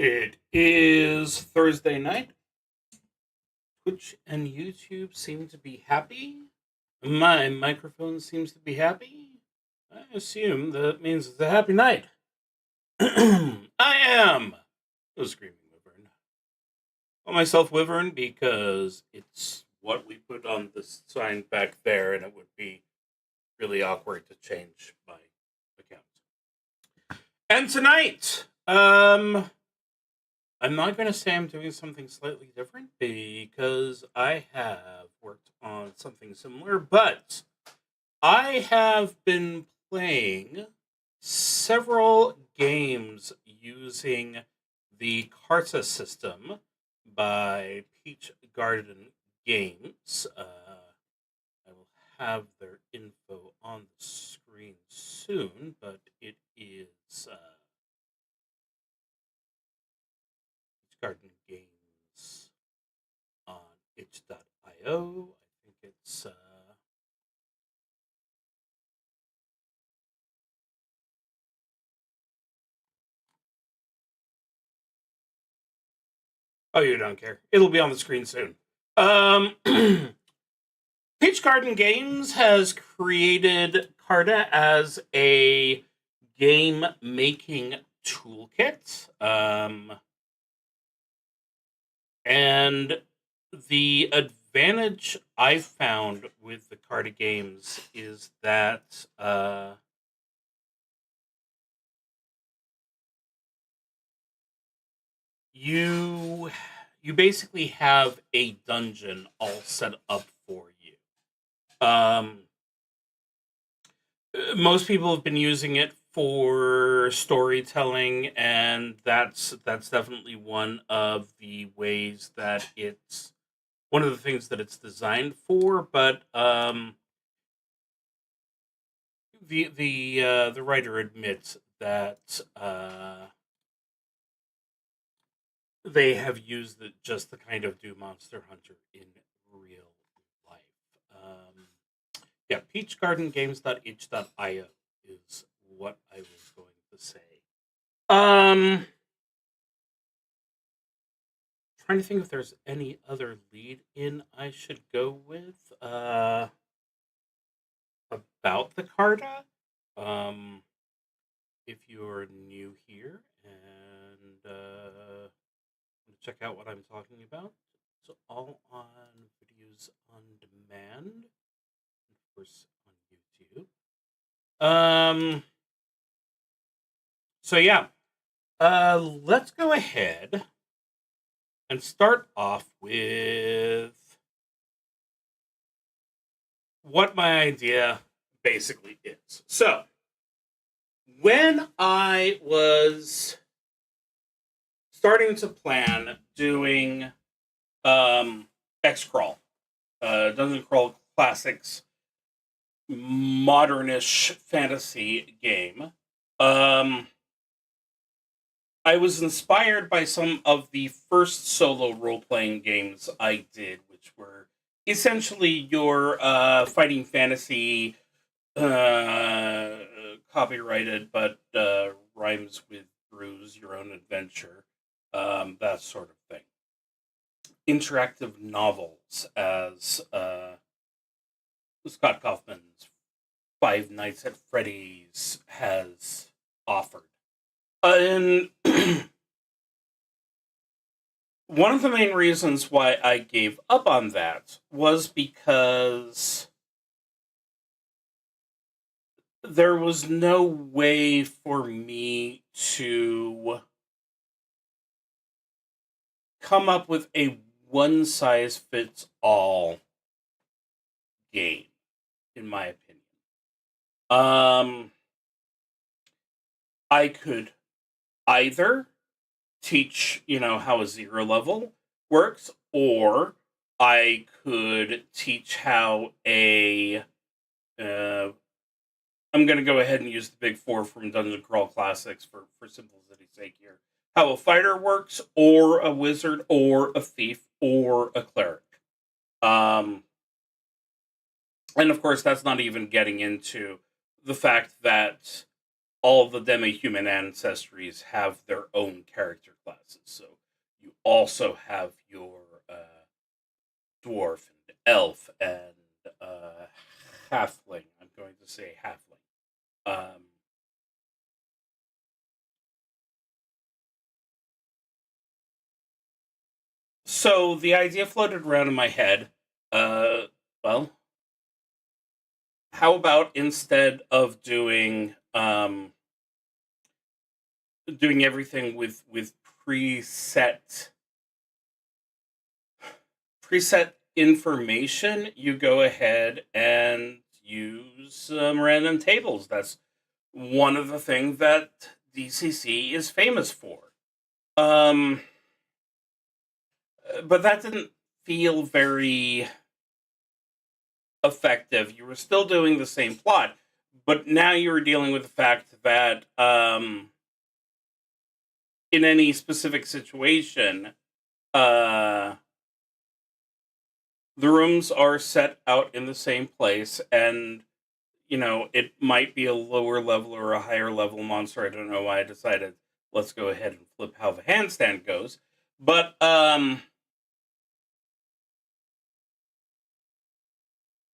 It is Thursday night. Twitch and YouTube seem to be happy. My microphone seems to be happy. I assume that means it's a happy night. I am the Screaming Wyvern. Call myself Wyvern because it's what we put on the sign back there, and it would be really awkward to change my account. And tonight, I'm not going to say I'm doing something slightly different because I have worked on something similar, but I have been playing several games using the Carta system by Peach Garden Games. I will have their info on the screen soon, but it is Garden Games on itch.io. I think it's oh, you don't care. It'll be on the screen soon. Peach Garden Games has created Carta as a game making toolkit. And the advantage I found with the Carta games is that you basically have a dungeon all set up for you. Most people have been using it for storytelling, and that's definitely one of the ways that it's one of the things that it's designed for. But the writer admits that they have used it just to kind of do Monster Hunter in real life. Yeah, peachgardengames.itch.io is what I was going to say. Trying to think if there's any other lead in I should go with about the Carta. If you're new here and check out what I'm talking about, it's all on videos on demand, of course, on YouTube. So yeah, let's go ahead and start off with what my idea basically is. So, when I was starting to plan doing X-Crawl, Dungeon Crawl Classics, modernish fantasy game, I was inspired by some of the first solo role-playing games I did, which were essentially your fighting fantasy, uh, copyrighted, but rhymes with brews, your own adventure, that sort of thing. Interactive novels, as Scott Kaufman's Five Nights at Freddy's has offered. And one of the main reasons why I gave up on that was because there was no way for me to come up with a one-size-fits-all game, in my opinion. I could either teach, how a zero level works, or I could teach how I'm going to go ahead and use the big four from Dungeon Crawl Classics for simplicity's sake here. How a fighter works, or a wizard, or a thief, or a cleric. And of course, that's not even getting into the fact that all the demi-human ancestries have their own character classes. So you also have your dwarf and elf and halfling. I'm going to say halfling. So the idea floated around in my head. Uh, well, how about instead of doing everything with preset information, you go ahead and use some random tables. That's one of the things that DCC is famous for. Um, but that didn't feel very effective. You were still doing the same plot, but now you were dealing with the fact that in any specific situation, uh, the rooms are set out in the same place, and it might be a lower level or a higher level monster. I don't know why I decided let's go ahead and flip how the handstand goes, but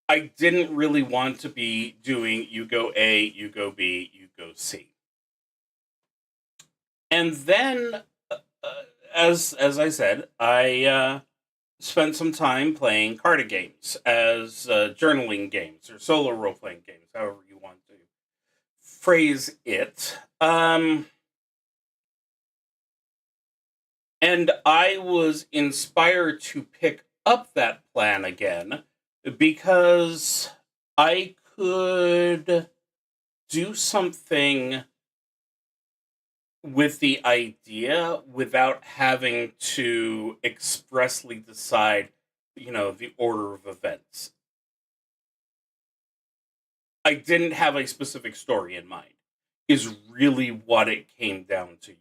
I didn't really want to be doing you go A, you go B, you go C. And then, as I said, I spent some time playing Carta games as journaling games or solo role playing games, however you want to phrase it. And I was inspired to pick up that plan again because I could do something with the idea without having to expressly decide, the order of events. I didn't have a specific story in mind, is really what it came down to.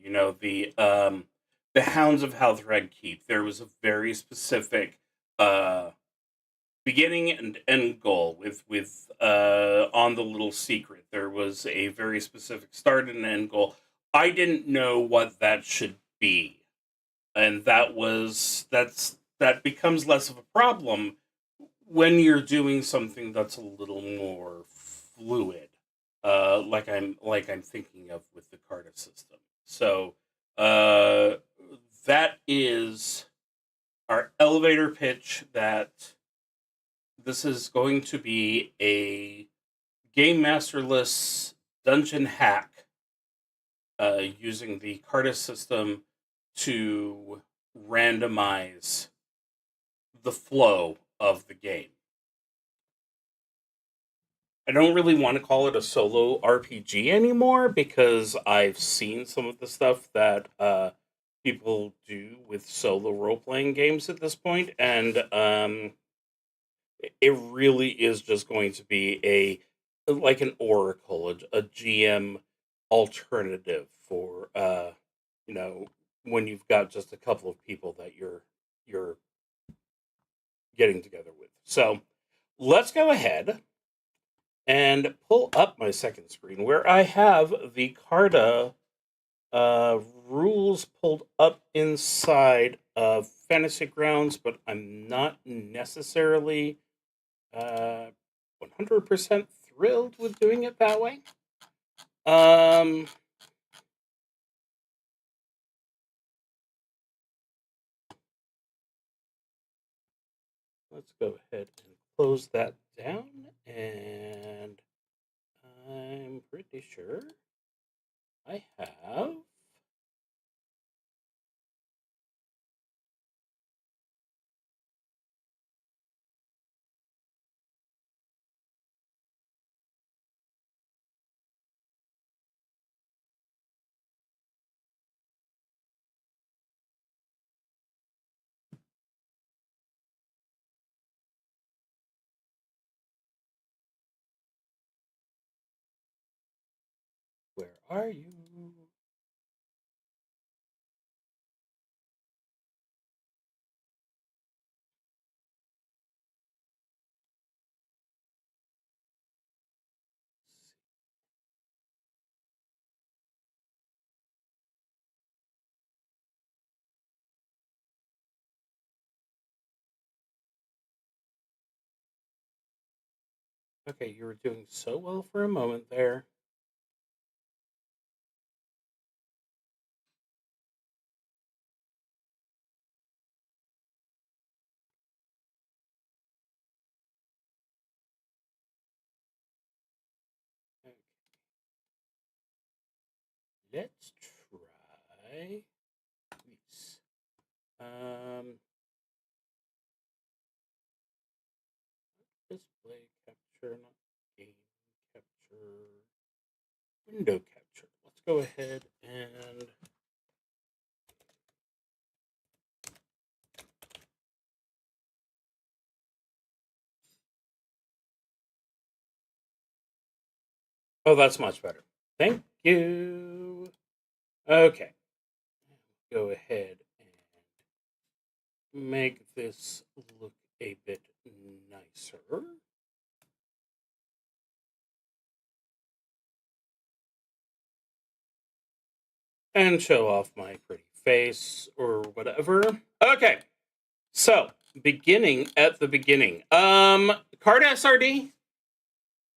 The Hounds of Halthred Keep. There was a very specific uh, beginning and end goal with on the little secret. There was a very specific start and end goal. I didn't know what that should be, and that becomes less of a problem when you're doing something that's a little more fluid, like I'm thinking of with the Carta system. So uh, that is our elevator pitch. That this is going to be a game masterless dungeon hack using the Carta system to randomize the flow of the game. I don't really want to call it a solo RPG anymore because I've seen some of the stuff that people do with solo role playing games at this point, and it really is just going to be like an oracle, a GM alternative for you know when you've got just a couple of people that you're getting together with. So let's go ahead and pull up my second screen where I have the Carta rules pulled up inside of Fantasy Grounds, but I'm not necessarily 100% thrilled with doing it that way. Um, let's go ahead and close that down, and I'm pretty sure I have. Where are you? Okay, you were doing so well for a moment there. Okay, let's try this. Display capture, not game capture, window capture. Let's go ahead and oh, that's much better. Thank you. Okay, go ahead and make this look a bit nicer. And show off my pretty face or whatever. Okay, so beginning at the beginning. Carta SRD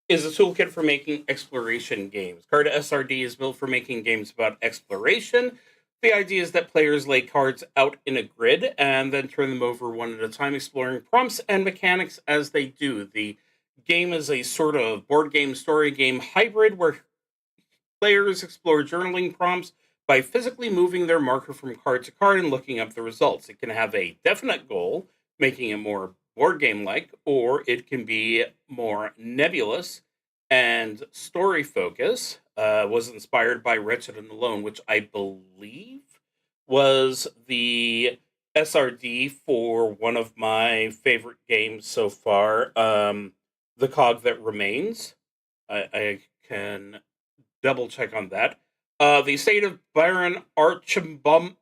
is a toolkit for making exploration games. Carta SRD is built for making games about exploration. The idea is that players lay cards out in a grid and then turn them over one at a time, exploring prompts and mechanics as they do. The game is a sort of board game, story game hybrid where players explore journaling prompts by physically moving their marker from card to card and looking up the results. It can have a definite goal, making it more board game like, or it can be more nebulous and story focus. Was inspired by Wretched and Alone, which I believe was the SRD for one of my favorite games so far, The Cog That Remains. I can double check on that. The Estate of Byron Archembod,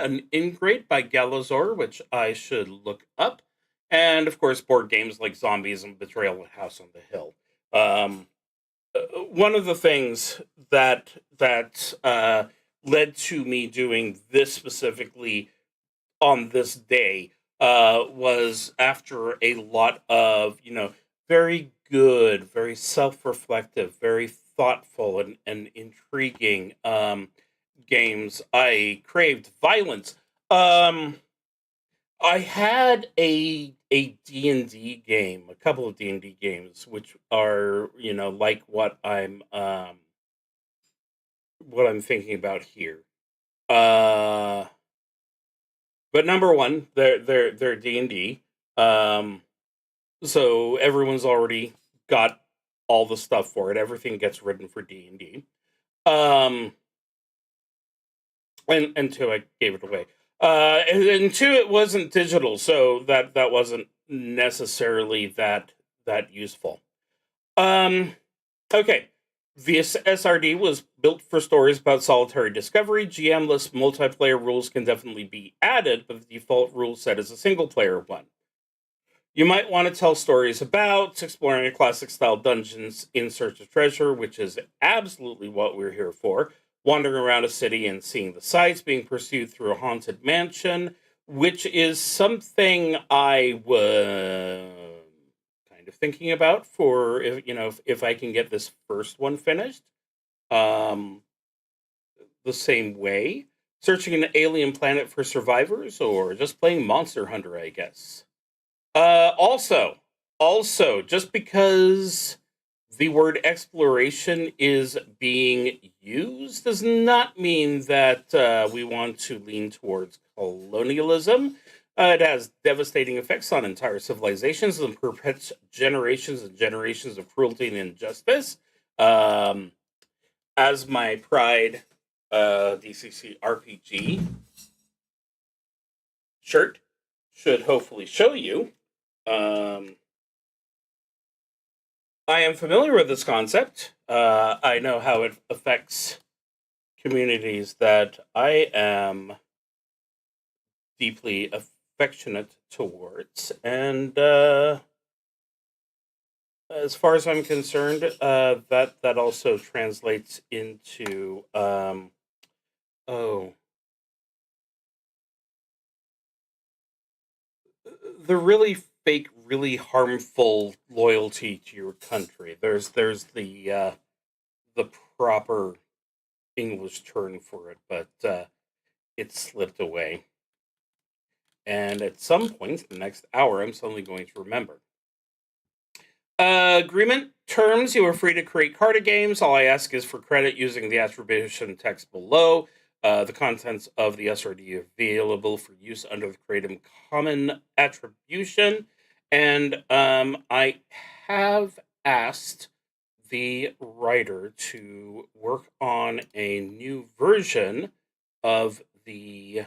an ingrate by Galazor, which I should look up. And of course, board games like Zombies and Betrayal at House on the Hill. One of the things that led to me doing this specifically on this day was after a lot of, very good, very self-reflective, very thoughtful and intriguing games. I craved violence. Um, I had a D&D game, a couple of D&D games, which are, like what I'm thinking about here. Uh, but number one, they're D&D. Um, so everyone's already got all the stuff for it. Everything gets written for D&D. Um, and two, I gave it away. And two, it wasn't digital, so that wasn't necessarily that useful. Um, okay. This SRD was built for stories about solitary discovery. GM-less multiplayer rules can definitely be added, but the default rule set is a single player one. You might want to tell stories about exploring a classic style dungeons in search of treasure, which is absolutely what we're here for. Wandering around a city and seeing the sights, being pursued through a haunted mansion, which is something I was kind of thinking about for if I can get this first one finished. Um, the same way, searching an alien planet for survivors, or just playing Monster Hunter, I guess. Also, just because the word exploration is being used does not mean that we want to lean towards colonialism. It has devastating effects on entire civilizations and perpetuates generations and generations of cruelty and injustice. Um, as my Pride DCC RPG shirt should hopefully show you, um, I am familiar with this concept. I know how it affects communities that I am deeply affectionate towards. And as far as I'm concerned, that also translates into oh, the really fake, really harmful loyalty to your country. There's the proper English term for it, but it slipped away. And at some point in the next hour, I'm suddenly going to remember. Agreement terms: you are free to create Carta games. All I ask is for credit using the attribution text below. The contents of the SRD are available for use under the Creative Commons attribution. And I have asked the writer to work on a new version of the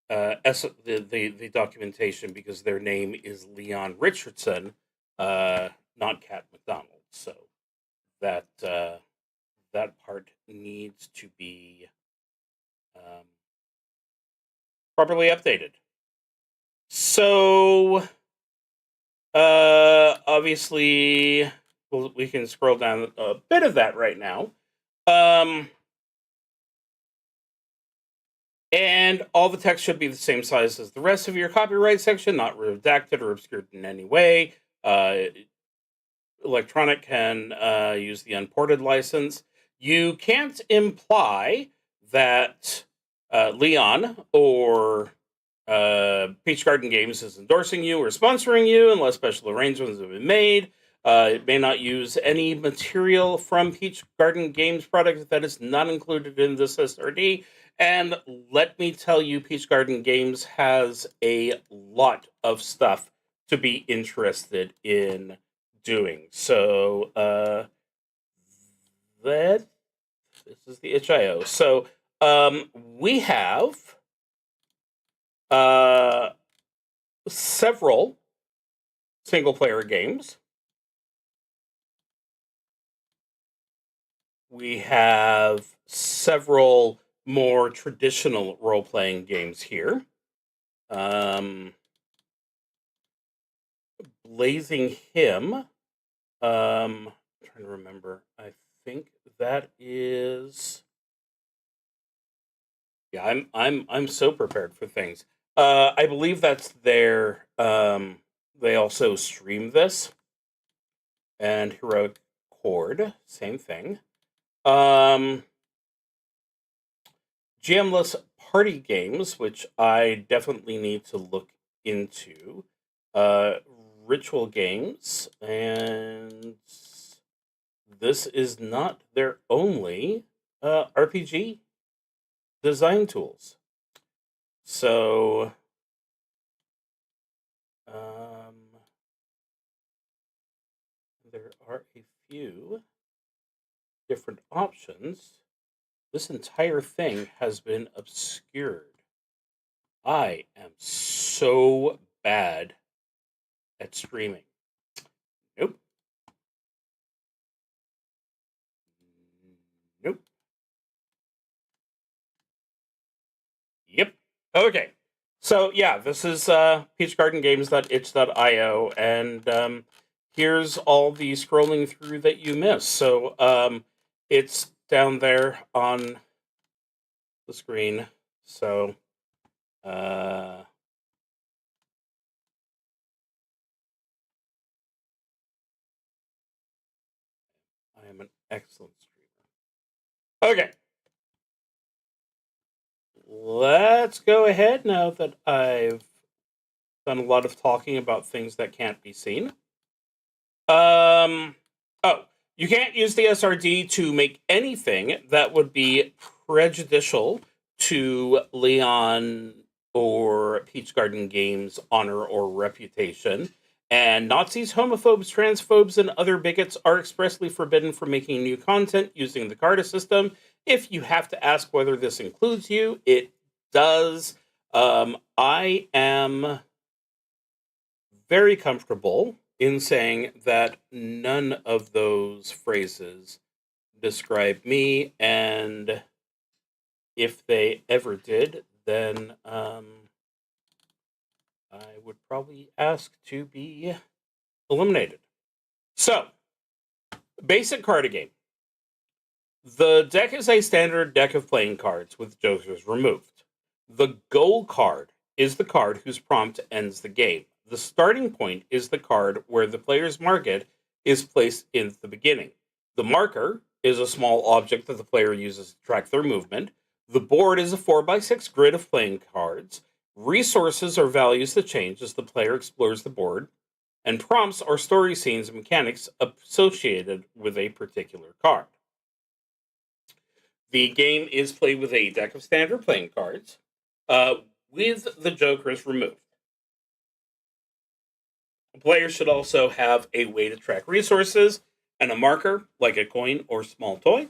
the documentation, because their name is Leon Richardson, not Cat McDonald. So that that part needs to be properly updated. So obviously, we can scroll down a bit of that right now. And all the text should be the same size as the rest of your copyright section, not redacted or obscured in any way. Electronic can use the unported license. You can't imply that Leon or Peach Garden Games is endorsing you or sponsoring you unless special arrangements have been made. It may not use any material from Peach Garden Games product that is not included in this SRD. And let me tell you, Peach Garden Games has a lot of stuff to be interested in doing. So this is the itch.io. So we have several single-player games. We have several more traditional role-playing games here. Blazing Hymn. I'm trying to remember. I think that is. Yeah, I'm so prepared for things. I believe that's their. They also stream this. And Heroic Hoard, same thing. GMless party games, which I definitely need to look into. Ritual games, and this is not their only RPG design tools. So there are a few different options. This entire thing has been obscured. I am so bad at streaming. Nope. Nope. Yep. Okay. So yeah, this is peachgardengames.itch.io, and here's all the scrolling through that you missed. So it's down there on the screen. So I am an excellent streamer. Okay. Let's go ahead now that I've done a lot of talking about things that can't be seen. Oh, you can't use the SRD to make anything that would be prejudicial to Leon or Peach Garden Games' honor or reputation. And Nazis, homophobes, transphobes, and other bigots are expressly forbidden from making new content using the Carta system. If you have to ask whether this includes you, it does. I am very comfortable in saying that none of those phrases describe me, and if they ever did, then I would probably ask to be eliminated. So, basic Carta game. The deck is a standard deck of playing cards with jokers removed. The goal card is the card whose prompt ends the game. The starting point is the card where the player's market is placed in the beginning. The marker is a small object that the player uses to track their movement. The board is a 4x6 grid of playing cards. Resources are values that change as the player explores the board, and prompts are story scenes and mechanics associated with a particular card. The game is played with a deck of standard playing cards, with the jokers removed. The player should also have a way to track resources and a marker, like a coin or small toy.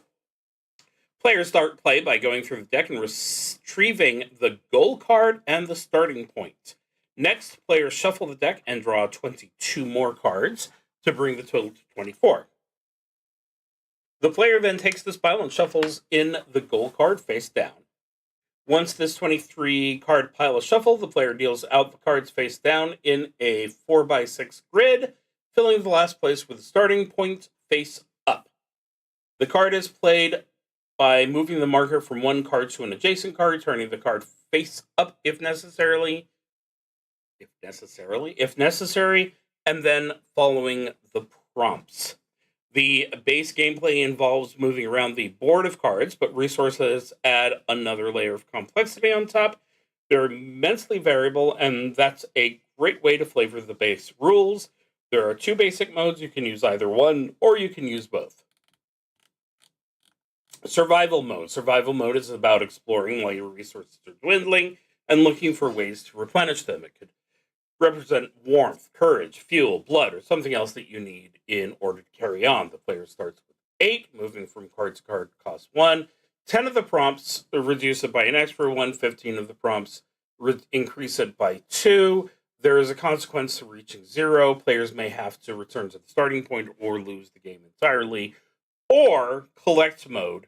Players start play by going through the deck and retrieving the goal card and the starting point. Next, players shuffle the deck and draw 22 more cards to bring the total to 24. The player then takes this pile and shuffles in the goal card face down. Once this 23 card pile is shuffled, the player deals out the cards face down in a 4x6 grid, filling the last place with the starting point face up. The card is played by moving the marker from one card to an adjacent card, turning the card face up if necessary, and then following the prompts. The base gameplay involves moving around the board of cards, but resources add another layer of complexity on top. They're immensely variable, and that's a great way to flavor the base rules. There are 2 basic modes. You can use either one, or you can use both. Survival mode. Survival mode is about exploring while your resources are dwindling and looking for ways to replenish them. It could represent warmth, courage, fuel, blood, or something else that you need in order to carry on. The player starts with 8, moving from card to card costs 1. 10 of the prompts reduce it by an extra 1. 15 of the prompts increase it by 2. There is a consequence to reaching 0. Players may have to return to the starting point or lose the game entirely. Or collect mode,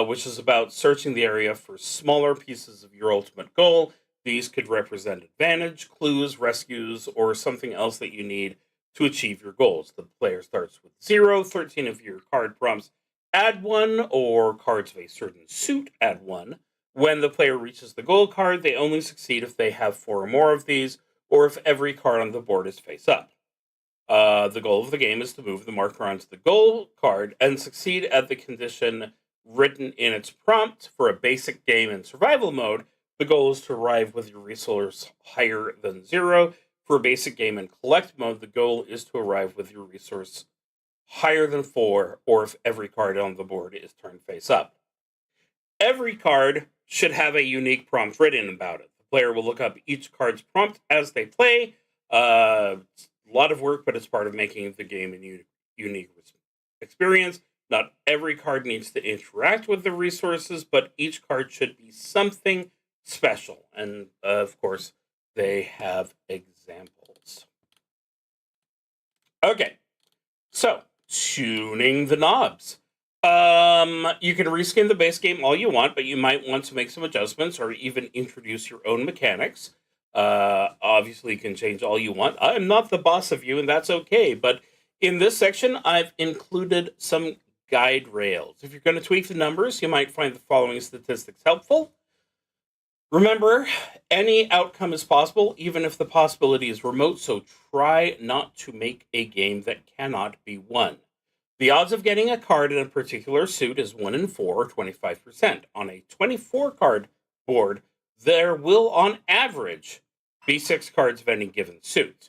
which is about searching the area for smaller pieces of your ultimate goal. These could represent advantage, clues, rescues, or something else that you need to achieve your goals. The player starts with 0, 13 of your card prompts, add 1, or cards of a certain suit, add 1. When the player reaches the goal card, they only succeed if they have 4 or more of these, or if every card on the board is face up. The goal of the game is to move the marker onto the goal card and succeed at the condition written in its prompt. For a basic game in survival mode, the goal is to arrive with your resource higher than 0. For a basic game in collect mode, the goal is to arrive with your resource higher than 4, or if every card on the board is turned face up. Every card should have a unique prompt written about it. The player will look up each card's prompt as they play. It's a lot of work, but it's part of making the game a unique experience. Not every card needs to interact with the resources, but each card should be something special. And, of course, they have examples. Okay, so tuning the knobs. You can reskin the base game all you want, but you might want to make some adjustments or even introduce your own mechanics. Obviously, you can change all you want. I'm not the boss of you, and that's okay. But in this section, I've included some guide rails. If you're going to tweak the numbers, you might find the following statistics helpful. Remember, any outcome is possible, even if the possibility is remote, so try not to make a game that cannot be won. The odds of getting a card in a particular suit is 1 in 4, or 25%. On a 24-card board, there will, on average, be 6 cards of any given suit.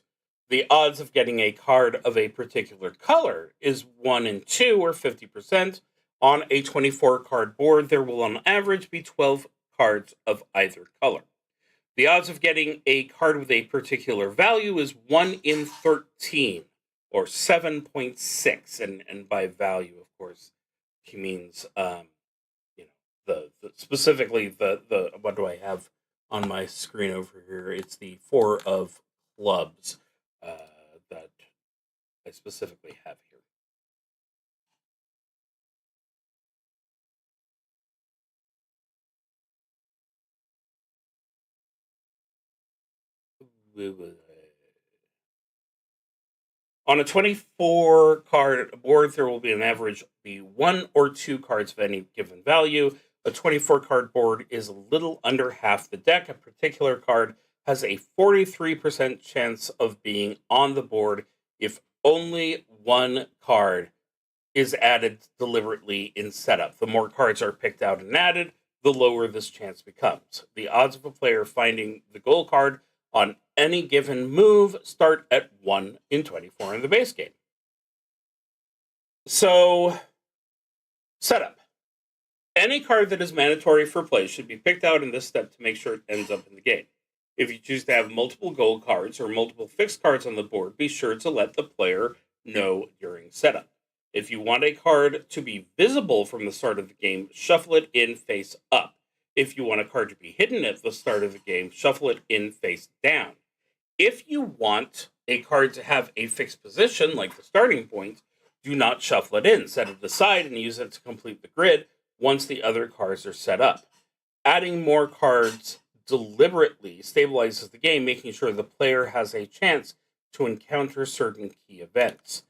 The odds of getting a card of a particular color is 1 in 2, or 50%. On a 24-card board, there will, on average, be 12 cards of either color. The odds of getting a card with a particular value is 1 in 13, or 7.6. And by value, of course, he means, specifically the what do I have on my screen over here? It's the 4 of clubs that I specifically have here. On a 24-card board, there will be an average be 1 or 2 cards of any given value. A 24-card board is a little under half the deck. A particular card has a 43% chance of being on the board if only one card is added deliberately in setup. The more cards are picked out and added, the lower this chance becomes. The odds of a player finding the goal card on any given move start at 1 in 24 in the base game. So, setup. Any card that is mandatory for play should be picked out in this step to make sure it ends up in the game. If you choose to have multiple gold cards or multiple fixed cards on the board, be sure to let the player know during setup. If you want a card to be visible from the start of the game, shuffle it in face up. If you want a card to be hidden at the start of the game, shuffle it in face down. If you want a card to have a fixed position, like the starting point, do not shuffle it in. Set it aside and use it to complete the grid once the other cards are set up. Adding more cards deliberately stabilizes the game, making sure the player has a chance to encounter certain key events.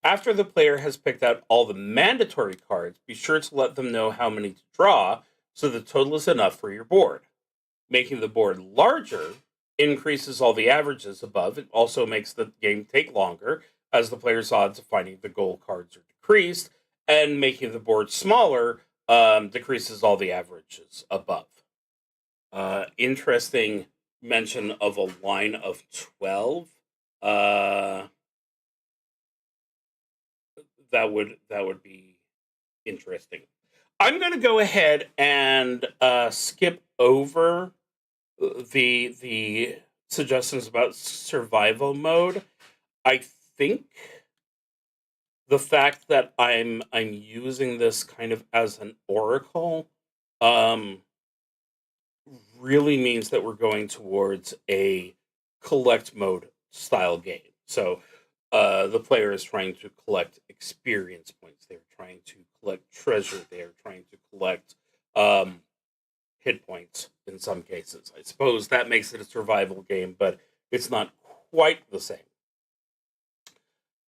After the player has picked out all the mandatory cards, be sure to let them know how many to draw so the total is enough for your board. Making the board larger increases all the averages above. It also makes the game take longer, as the player's odds of finding the goal cards are decreased, and making the board smaller decreases all the averages above. Interesting mention of a line of 12. That would be interesting. I'm going to go ahead and skip over the suggestions about survival mode. I think the fact that I'm using this kind of as an oracle really means that we're going towards a collect mode style game. So the player is trying to collect experience points. They're trying to collect treasure. They're trying to collect hit points in some cases. I suppose that makes it a survival game, but it's not quite the same.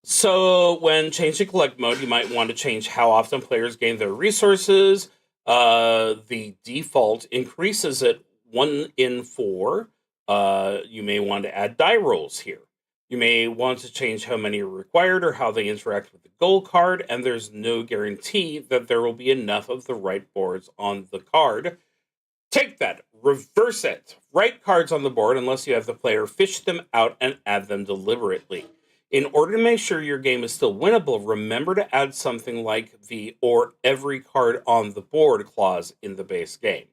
So when changing collect mode, you might want to change how often players gain their resources. The default increases it 1 in 4. You may want to add die rolls here. You may want to change how many are required or how they interact with the goal card, and there's no guarantee that there will be enough of the right boards on the card. Take that, reverse it. Write cards on the board unless you have the player fish them out and add them deliberately. In order to make sure your game is still winnable, remember to add something like the "or every card on the board" clause in the base game.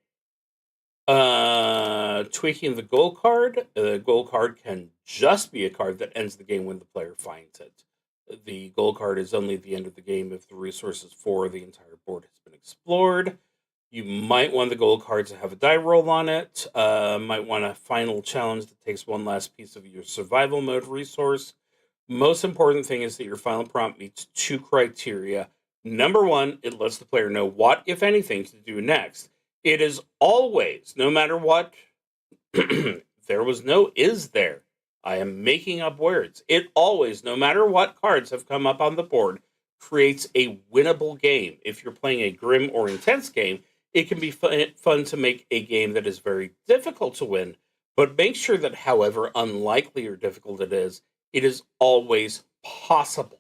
Tweaking the goal card. The goal card can just be a card that ends the game when the player finds it. The goal card is only the end of the game if the resources for the entire board has been explored. You might want the goal card to have a die roll on it. Might want a final challenge that takes one last piece of your survival mode resource. Most important thing is that your final prompt meets 2 criteria. Number 1, it lets the player know what, if anything, to do next. It is always, no matter what, there was no is there. I am making up words. It always, no matter what cards have come up on the board, creates a winnable game. If you're playing a grim or intense game, it can be fun to make a game that is very difficult to win, but make sure that however unlikely or difficult it is always possible.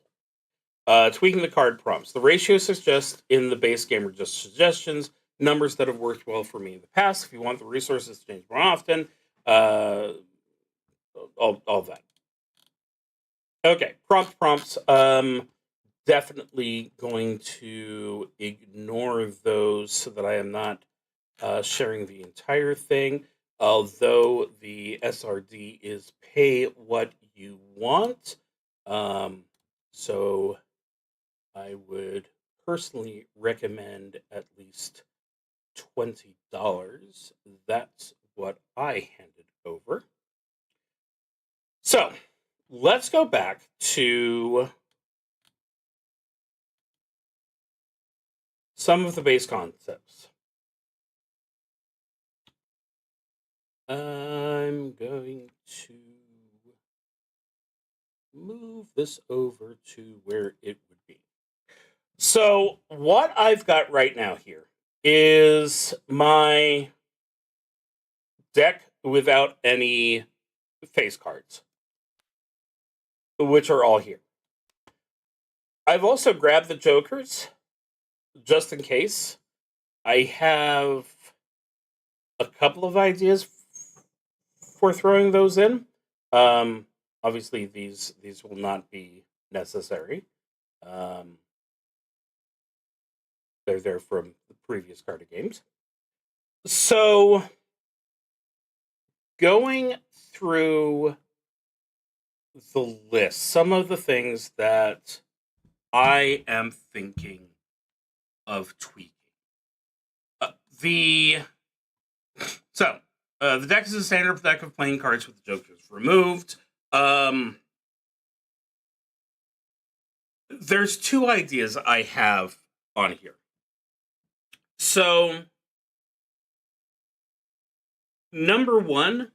Tweaking the card prompts. The ratios suggested in the base game are just suggestions, numbers that have worked well for me in the past. If you want the resources to change more often, all that. Okay, prompts. Definitely going to ignore those so that I am not sharing the entire thing. Although the SRD is pay what you want. So I would personally recommend at least $20. That's what I handed over. So let's go back to some of the base concepts. I'm going to move this over to where it would be. So what I've got right now here is my deck without any face cards, which are all here. I've also grabbed the jokers, just in case. I have a couple of ideas for throwing those in. Obviously, these will not be necessary. Um, they're there from the previous Carta games. So, going through the list, some of the things that I am thinking of tweaking. The deck is a standard deck of playing cards with the jokers removed. There's two ideas I have on here. So, number one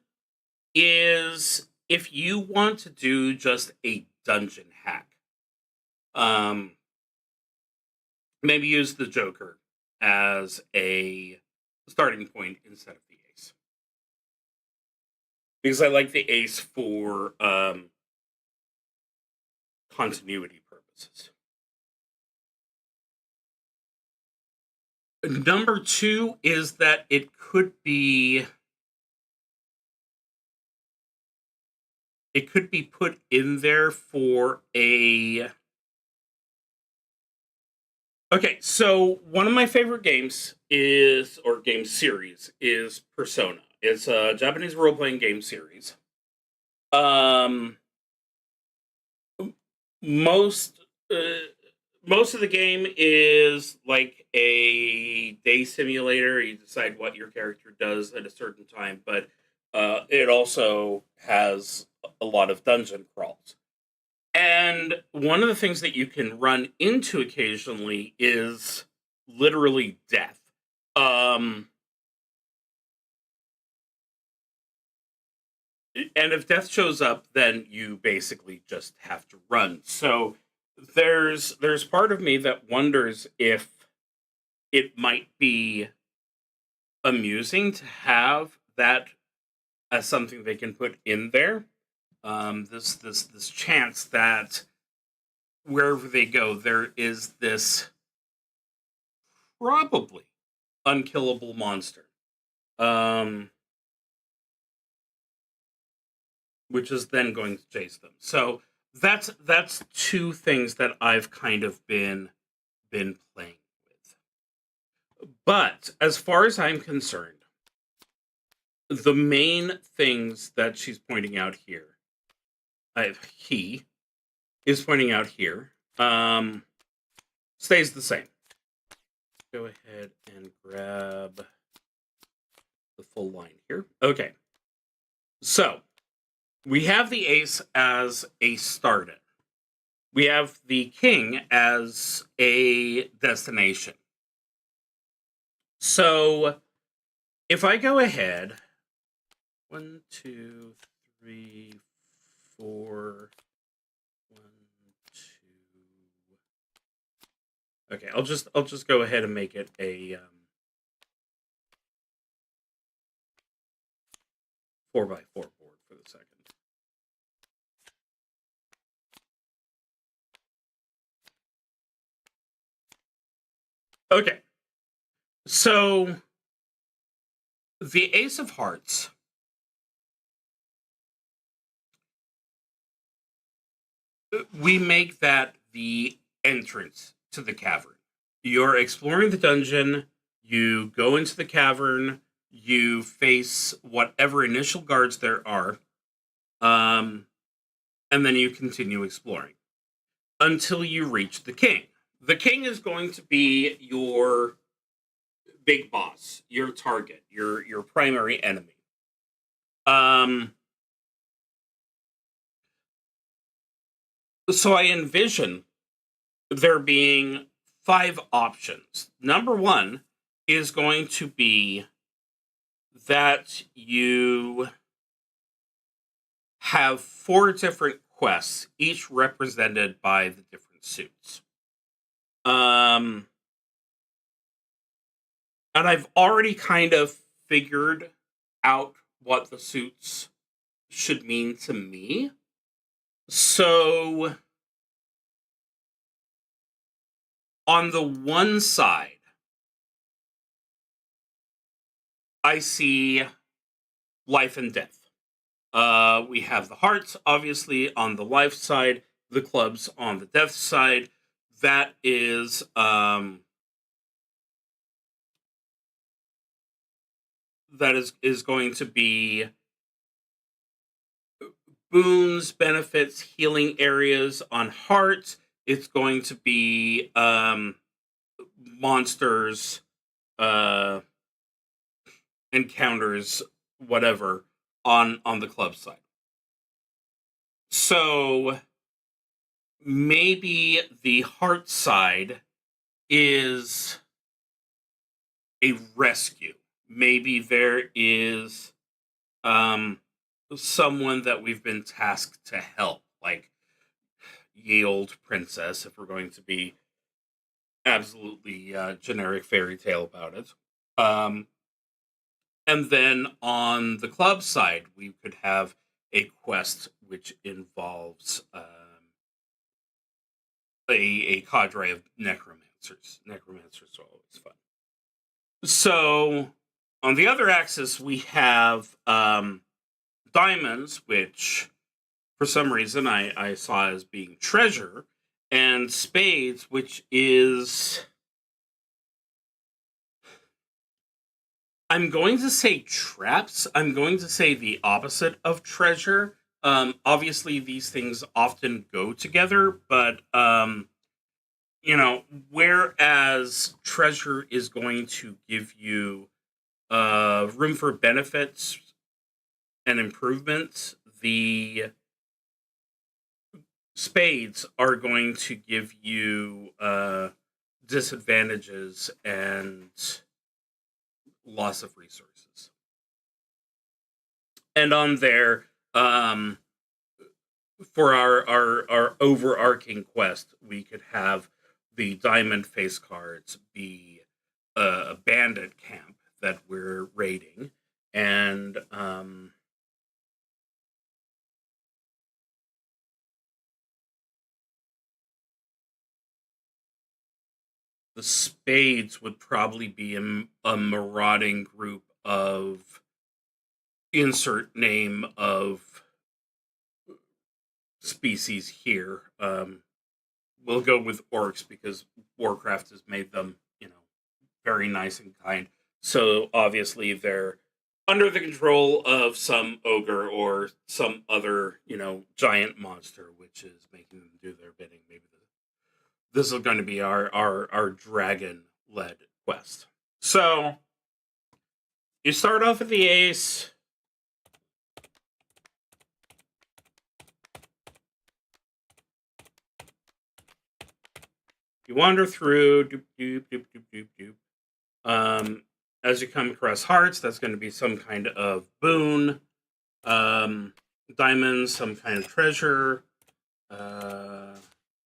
is if you want to do just a dungeon hack, maybe use the Joker as a starting point instead of the ace. Because I like the ace for continuity purposes. Number two is that it could be put in there for a... Okay, so one of my favorite games game series is Persona. It's a Japanese role-playing game series. Most of the game is like a day simulator. You decide what your character does at a certain time, but it also has a lot of dungeon crawls. And one of the things that you can run into occasionally is literally death. And if death shows up, then you basically just have to run. So there's part of me that wonders if it might be amusing to have that as something they can put in there. This chance that wherever they go, there is this probably unkillable monster, which is then going to chase them. So that's two things that I've kind of been playing with. But as far as I'm concerned, the main things that she's pointing out here, he is pointing out here, stays the same. Go ahead and grab the full line here. Okay. So, we have the ace as a starter. We have the king as a destination. So, if I go ahead, 1, 2, 3, 4, 1, 2. Okay, I'll just go ahead and make it a 4x4 board for the second. Okay, so the Ace of Hearts we make that the entrance to the cavern. You're exploring the dungeon, you go into the cavern, you face whatever initial guards there are, and then you continue exploring until you reach the king. The king is going to be your big boss, your target, your primary enemy. So I envision there being 5 options. Number 1 is going to be that you have 4 different quests, each represented by the different suits. And I've already kind of figured out what the suits should mean to me. So, on the one side, I see life and death. We have the hearts, obviously, on the life side, the clubs on the death side. That is going to be boons, benefits, healing areas on hearts. It's going to be monsters, encounters, whatever on the club side. So maybe the heart side is a rescue. Maybe there is someone that we've been tasked to help, like ye old princess, if we're going to be absolutely generic fairy tale about it. And then on the club side, we could have a quest which involves a cadre of necromancers. Necromancers are always fun. So on the other axis, we have diamonds, which for some reason I saw as being treasure, and spades, which is, I'm going to say traps. I'm going to say the opposite of treasure. Obviously, these things often go together, but whereas treasure is going to give you room for benefits and improvements, the spades are going to give you disadvantages and loss of resources. And on there, for our overarching quest, we could have the diamond face cards be a bandit camp that we're raiding, and the spades would probably be a marauding group of insert name of species here. We'll go with orcs because Warcraft has made them, very nice and kind. So obviously they're under the control of some ogre or some other, giant monster, which is making them do their bidding. Maybe this is going to be our dragon-led quest. So you start off with the ace. You wander through, doop, doop, doop, doop, doop, doop. As you come across hearts, that's going to be some kind of boon. Diamonds, some kind of treasure.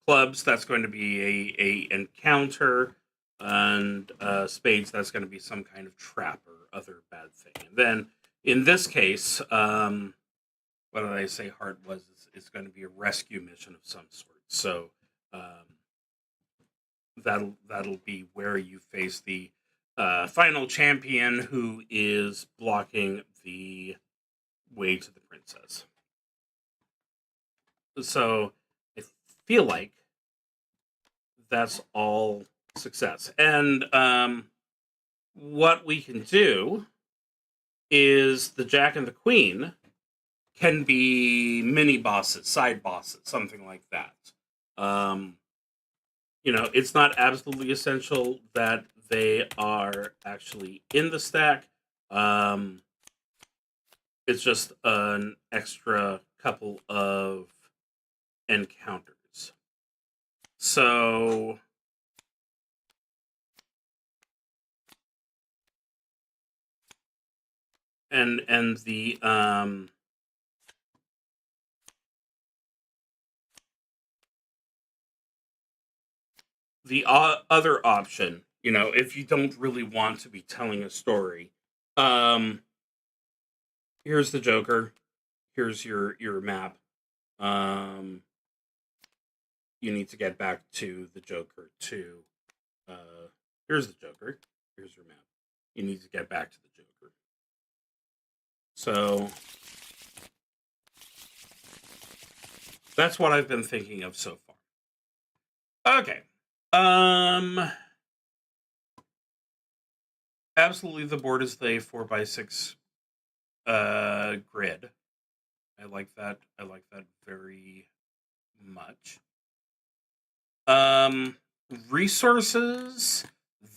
Clubs, that's going to be a encounter. And spades, that's going to be some kind of trap or other bad thing. And then, in this case, what did I say heart was? It's going to be a rescue mission of some sort. So, that'll be where you face the final champion, who is blocking the way to the princess. So I feel like that's all success. And what we can do is the Jack and the Queen can be mini bosses, side bosses, something like that. It's not absolutely essential that they are actually in the stack. It's just an extra couple of encounters. So and the other option, if you don't really want to be telling a story, here's the Joker, here's your map. You need to get back to the Joker to here's the Joker. Here's your map. You need to get back to the Joker. So that's what I've been thinking of so far. Okay. Absolutely, the board is the 4x6 grid. I like that. I like that very much. Resources,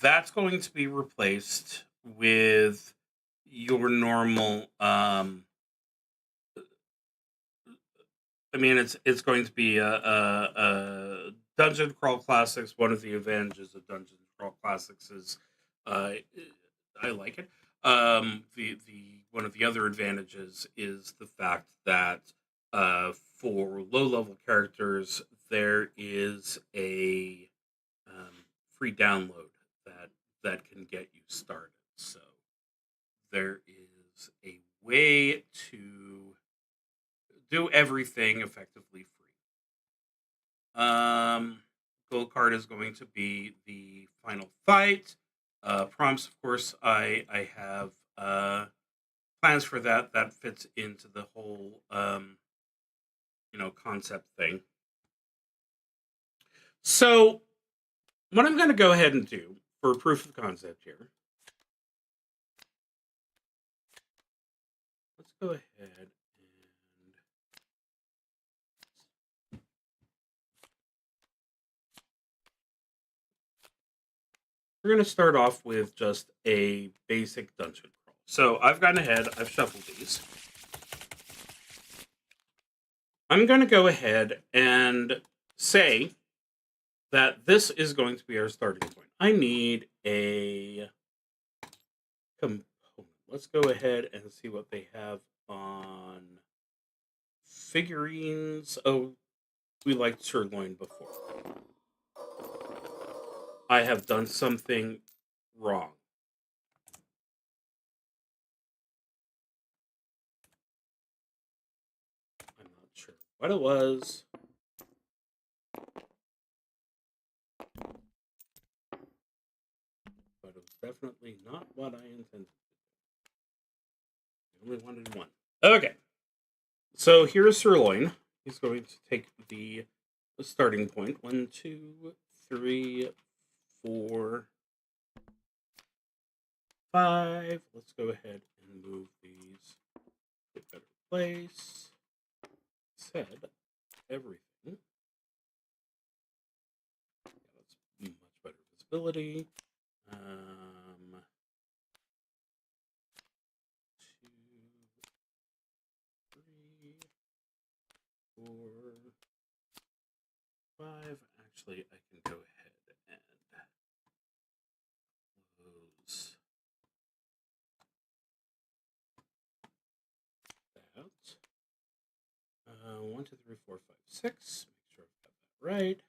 that's going to be replaced with your normal. I mean, it's going to be a Dungeon Crawl Classics. One of the advantages of Dungeon Crawl Classics is, I like it. The one of the other advantages is the fact that for low level characters there is a free download that can get you started. So there is a way to do everything effectively free. Gold card is going to be the final fight. Prompts, of course, I have plans for that. That fits into the whole concept thing. So what I'm going to go ahead and do for proof of concept here, let's go ahead and we're going to start off with just a basic dungeon crawl. So I've gone ahead, I've shuffled these. I'm going to go ahead and say that this is going to be our starting point. I need a component. Let's go ahead and see what they have on figurines. Oh, we liked sirloin before. I have done something wrong. I'm not sure what it was. But it was definitely not what I intended. I only wanted one. Okay. So here's sirloin. He's going to take the starting point. 1, 2, 3, 4, 5. Let's go ahead and move these to a better place. Said everything. That's much better visibility. 2, 3, 4, 5. Actually, I can go ahead and close that. 1, 2, 3, 4, 5, 6. Make sure I've got that right.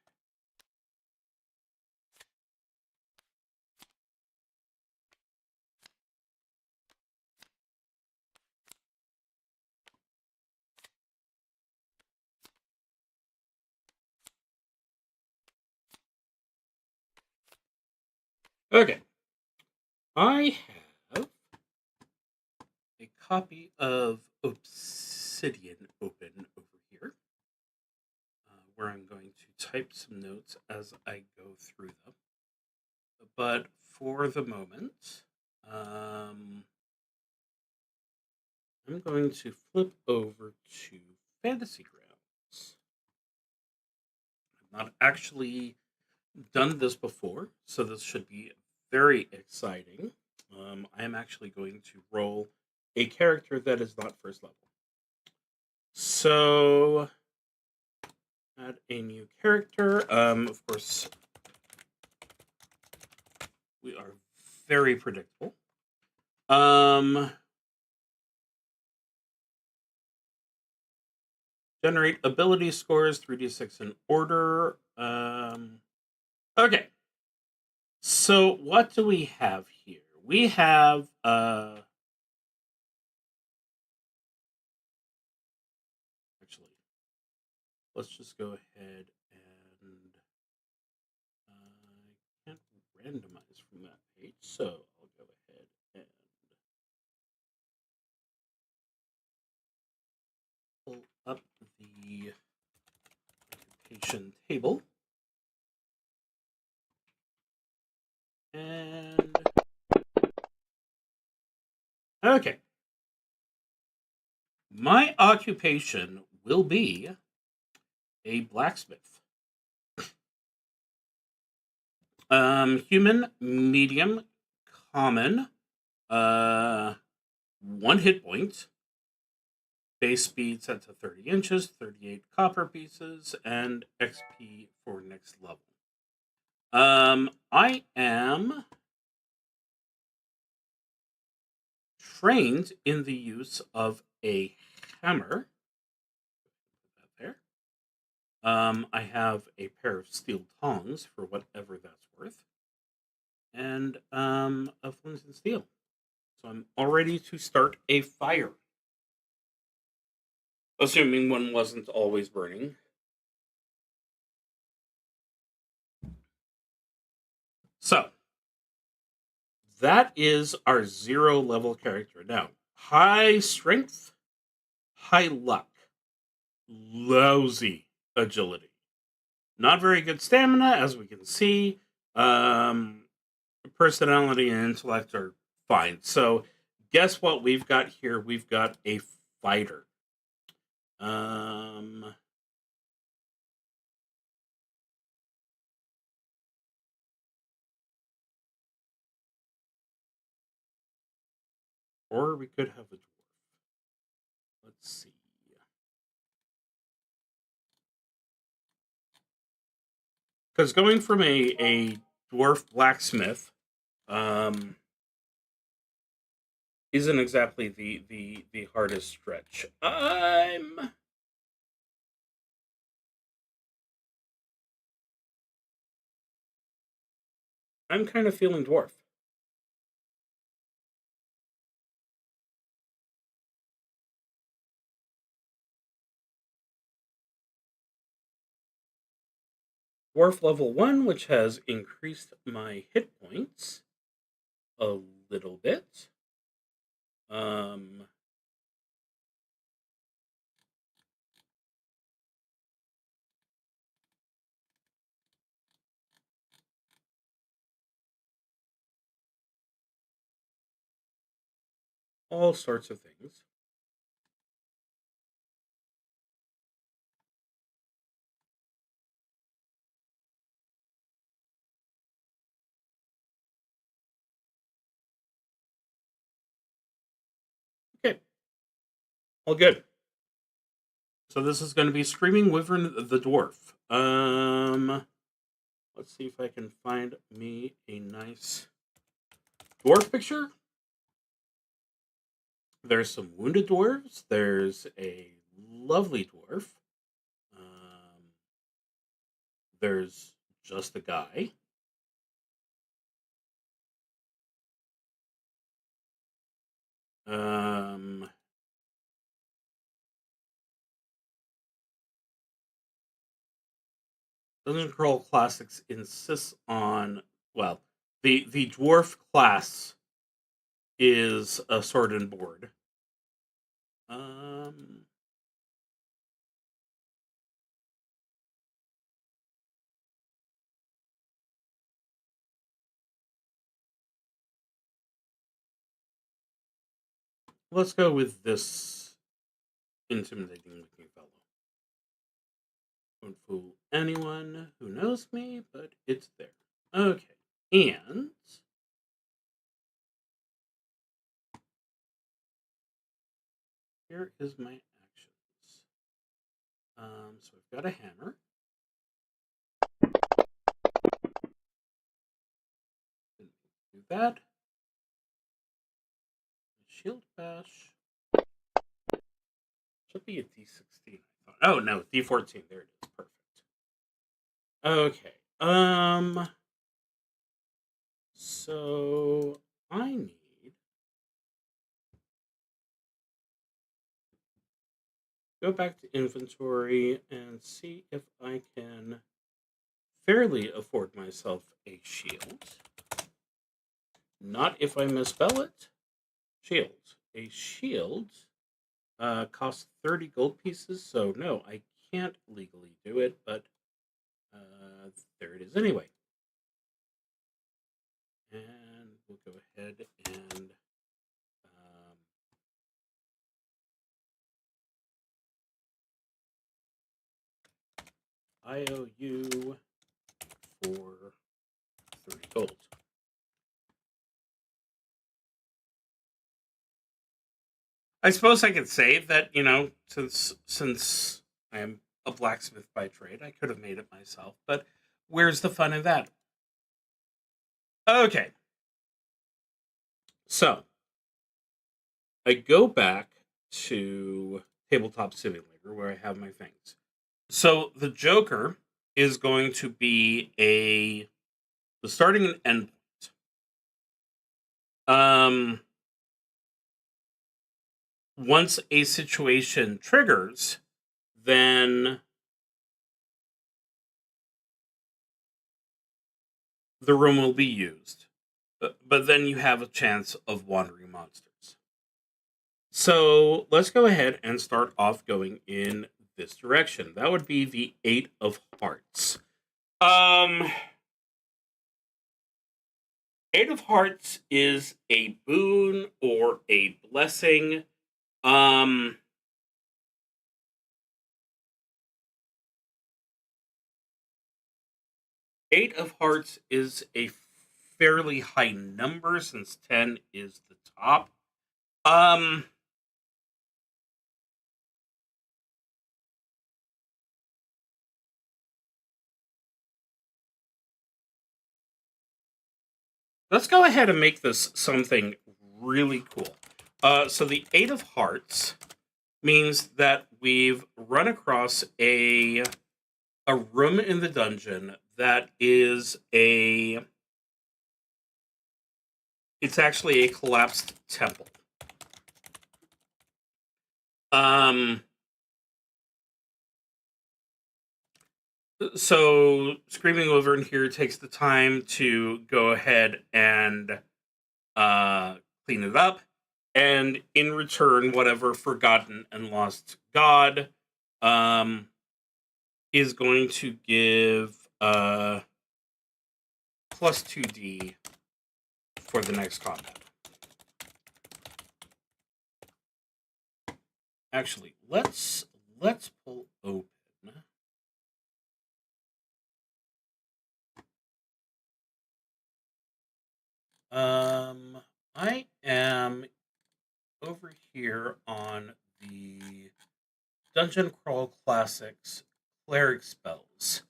Okay. I have a copy of Obsidian open over here, where I'm going to type some notes as I go through them. But for the moment, I'm going to flip over to Fantasy Grounds. I've not actually done this before, so this should be very exciting. I am actually going to roll a character that is not first level. So, add a new character. Of course, we are very predictable. Generate ability scores, 3d6 in order. Okay. So what do we have here? We have actually. Let's just go ahead and I can't randomize from that page, so I'll go ahead and pull up the occupation table. And okay. My occupation will be a blacksmith. Human, medium, common, 1 hit point, base speed set to 30 inches, 38 copper pieces, and XP for next level. I am trained in the use of a hammer. Put that there. I have a pair of steel tongs for whatever that's worth, and a flint and steel. So I'm all ready to start a fire, assuming one wasn't always burning. So that is our 0 level character. Now, high strength, high luck, lousy agility. Not very good stamina, as we can see. Personality and intellect are fine. So, guess what we've got here? We've got a fighter. Or we could have a dwarf. Let's see. Because going from a dwarf blacksmith isn't exactly the hardest stretch. I'm kind of feeling dwarf. Dwarf level 1, which has increased my hit points a little bit. All sorts of things. Okay. All good. So this is going to be ScreamingWyvern the Dwarf. Let's see if I can find me a nice dwarf picture. There's some wounded dwarves. There's a lovely dwarf. There's just a guy. Dungeon Crawl Classics insists on, well, the dwarf class is a sword and board. Let's go with this intimidating looking fellow. Won't fool anyone who knows me, but it's there. Okay, and here is my actions. So I've got a hammer. Didn't do that. Shield bash. Should be a D16. Oh no, D14. There it is. Perfect. Okay. So I need go back to inventory and see if I can fairly afford myself a shield. Not if I misspell it. Shield. A shield costs 30 gold pieces, so no, I can't legally do it, but there it is anyway. And we'll go ahead and IOU for 30 gold. I suppose I could say that, since I am a blacksmith by trade, I could have made it myself, but where's the fun in that? Okay. So, I go back to Tabletop Simulator where I have my things. So, the Joker is going to be the starting and end point. Once a situation triggers, then the room will be used. But then you have a chance of wandering monsters. So let's go ahead and start off going in this direction. That would be the 8 of Hearts. 8 of Hearts is a boon or a blessing. Eight of Hearts is a fairly high number since 10 is the top. Let's go ahead and make this something really cool. So the 8 of Hearts means that we've run across a room in the dungeon that is it's actually a collapsed temple. So ScreamingWyvern here takes the time to go ahead and clean it up, and in return, whatever forgotten and lost god is going to give plus 2d for the next combat. Actually, let's pull open. I am over here on the Dungeon Crawl Classics Cleric Spells.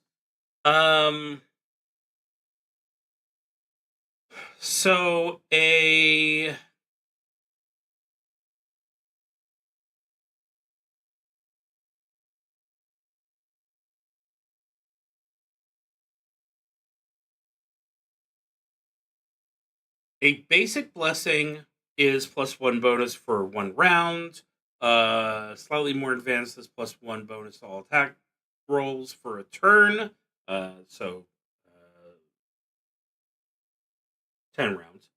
So a basic blessing is +1 bonus for 1 round. Slightly more advanced is +1 bonus to all attack rolls for a turn. So 10 rounds.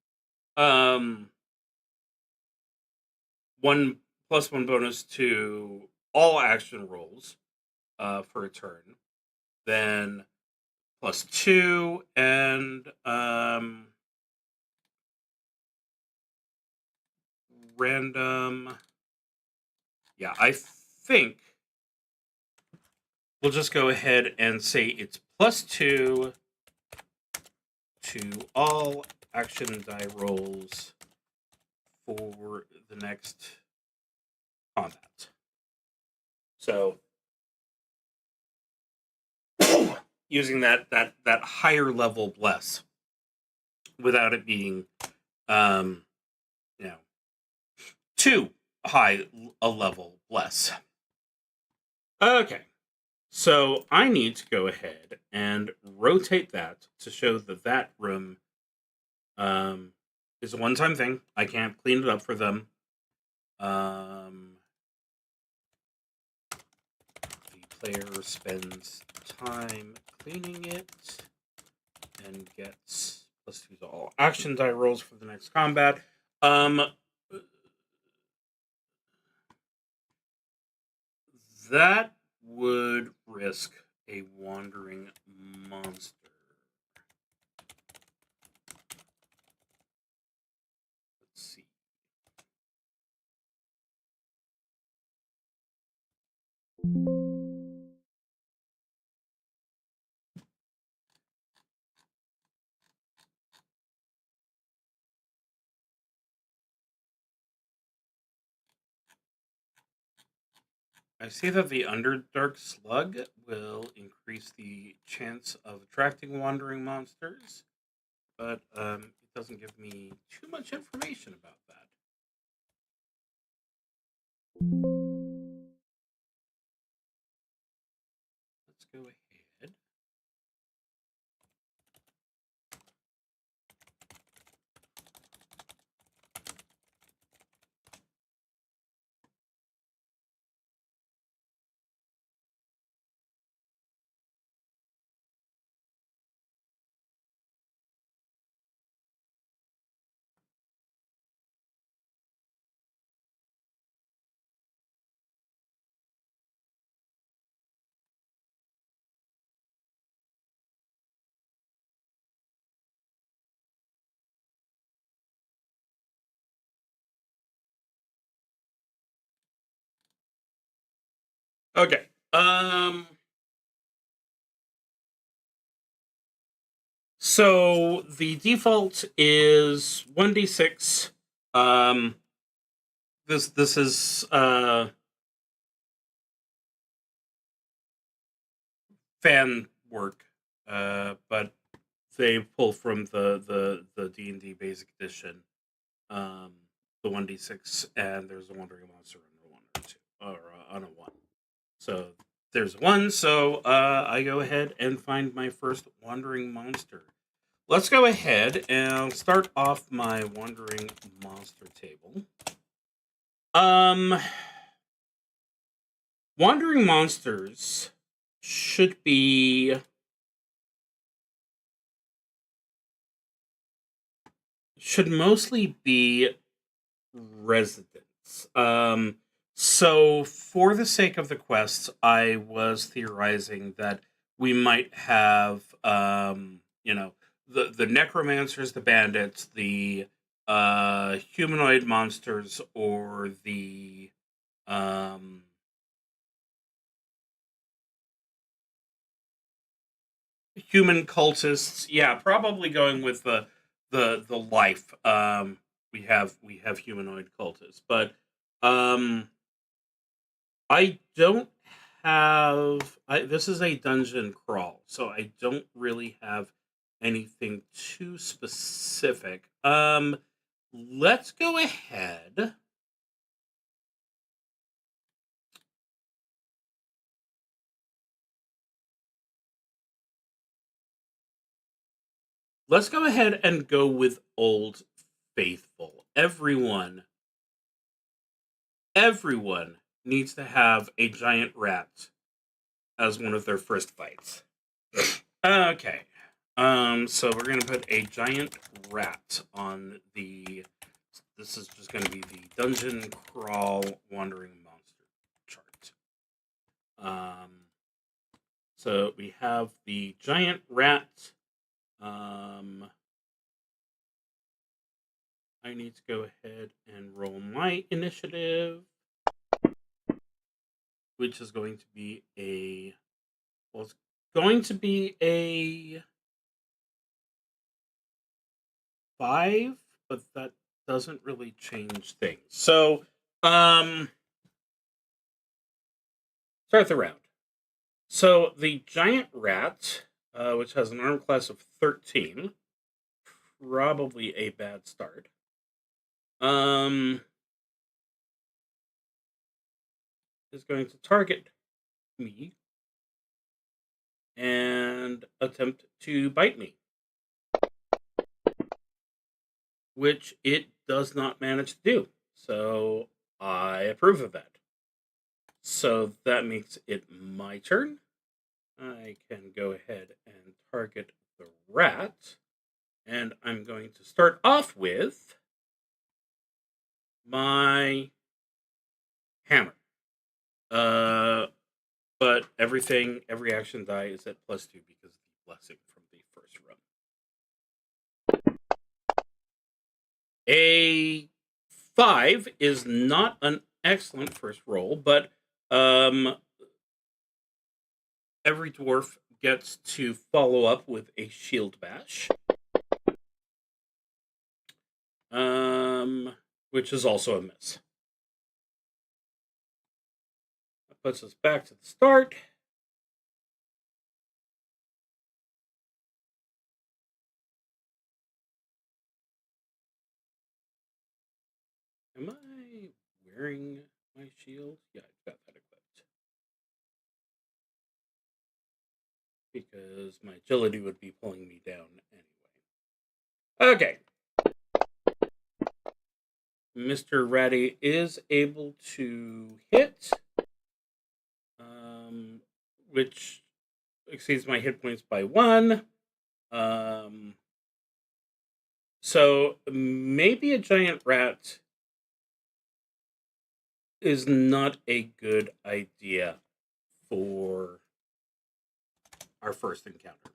1 +1 bonus to all action rolls for a turn. Then +2 and random. Yeah, I think we'll just go ahead and say it's +2 to all action die rolls for the next combat. So using that higher level bless without it being too high a level bless. Okay. So I need to go ahead and rotate that to show that room is a one-time thing. I can't clean it up for them. player spends time cleaning it and gets +2 to all action die rolls for the next combat. That would risk a wandering monster. Let's see. I see that the Underdark Slug will increase the chance of attracting wandering monsters, but it doesn't give me too much information about that. Let's go ahead. Okay. So the default is 1d6. This is fan work, but they pull from the D&D Basic Edition, the 1d6, and there's a wandering monster under 1 or 2, or on a 1. So there's 1. So I go ahead and find my first wandering monster. Let's go ahead and start off my wandering monster table. Wandering monsters should mostly be residents. So for the sake of the quests, I was theorizing that we might have, the necromancers, the bandits, the humanoid monsters, or the human cultists. Yeah, probably going with the life. We have humanoid cultists, but I don't have. This is a dungeon crawl, so I don't really have anything too specific. Let's go ahead. Let's go ahead and go with Old Faithful. Everyone needs to have a giant rat as one of their first fights. Okay. So we're gonna put a giant rat on the. This is just gonna be the dungeon crawl wandering monster chart. So we have the giant rat. I need to go ahead and roll my initiative, which is going to be a. Well, it's going to be a 5, but that doesn't really change things. So, start the round. So the giant rat, which has an armor class of 13, probably a bad start. Is going to target me and attempt to bite me, which it does not manage to do. So I approve of that. So that makes it my turn. I can go ahead and target the rat. And I'm going to start off with my hammer. But every action die is at +2 because of the blessing from the first run. A 5 is not an excellent first roll, but every dwarf gets to follow up with a shield bash, which is also a miss. That puts us back to the start. Am I wearing my shield? Yeah, I've got that equipped. Because my agility would be pulling me down anyway. Okay. Mr. Ratty is able to hit, which exceeds my hit points by 1. So maybe a giant rat is not a good idea for our first encounter.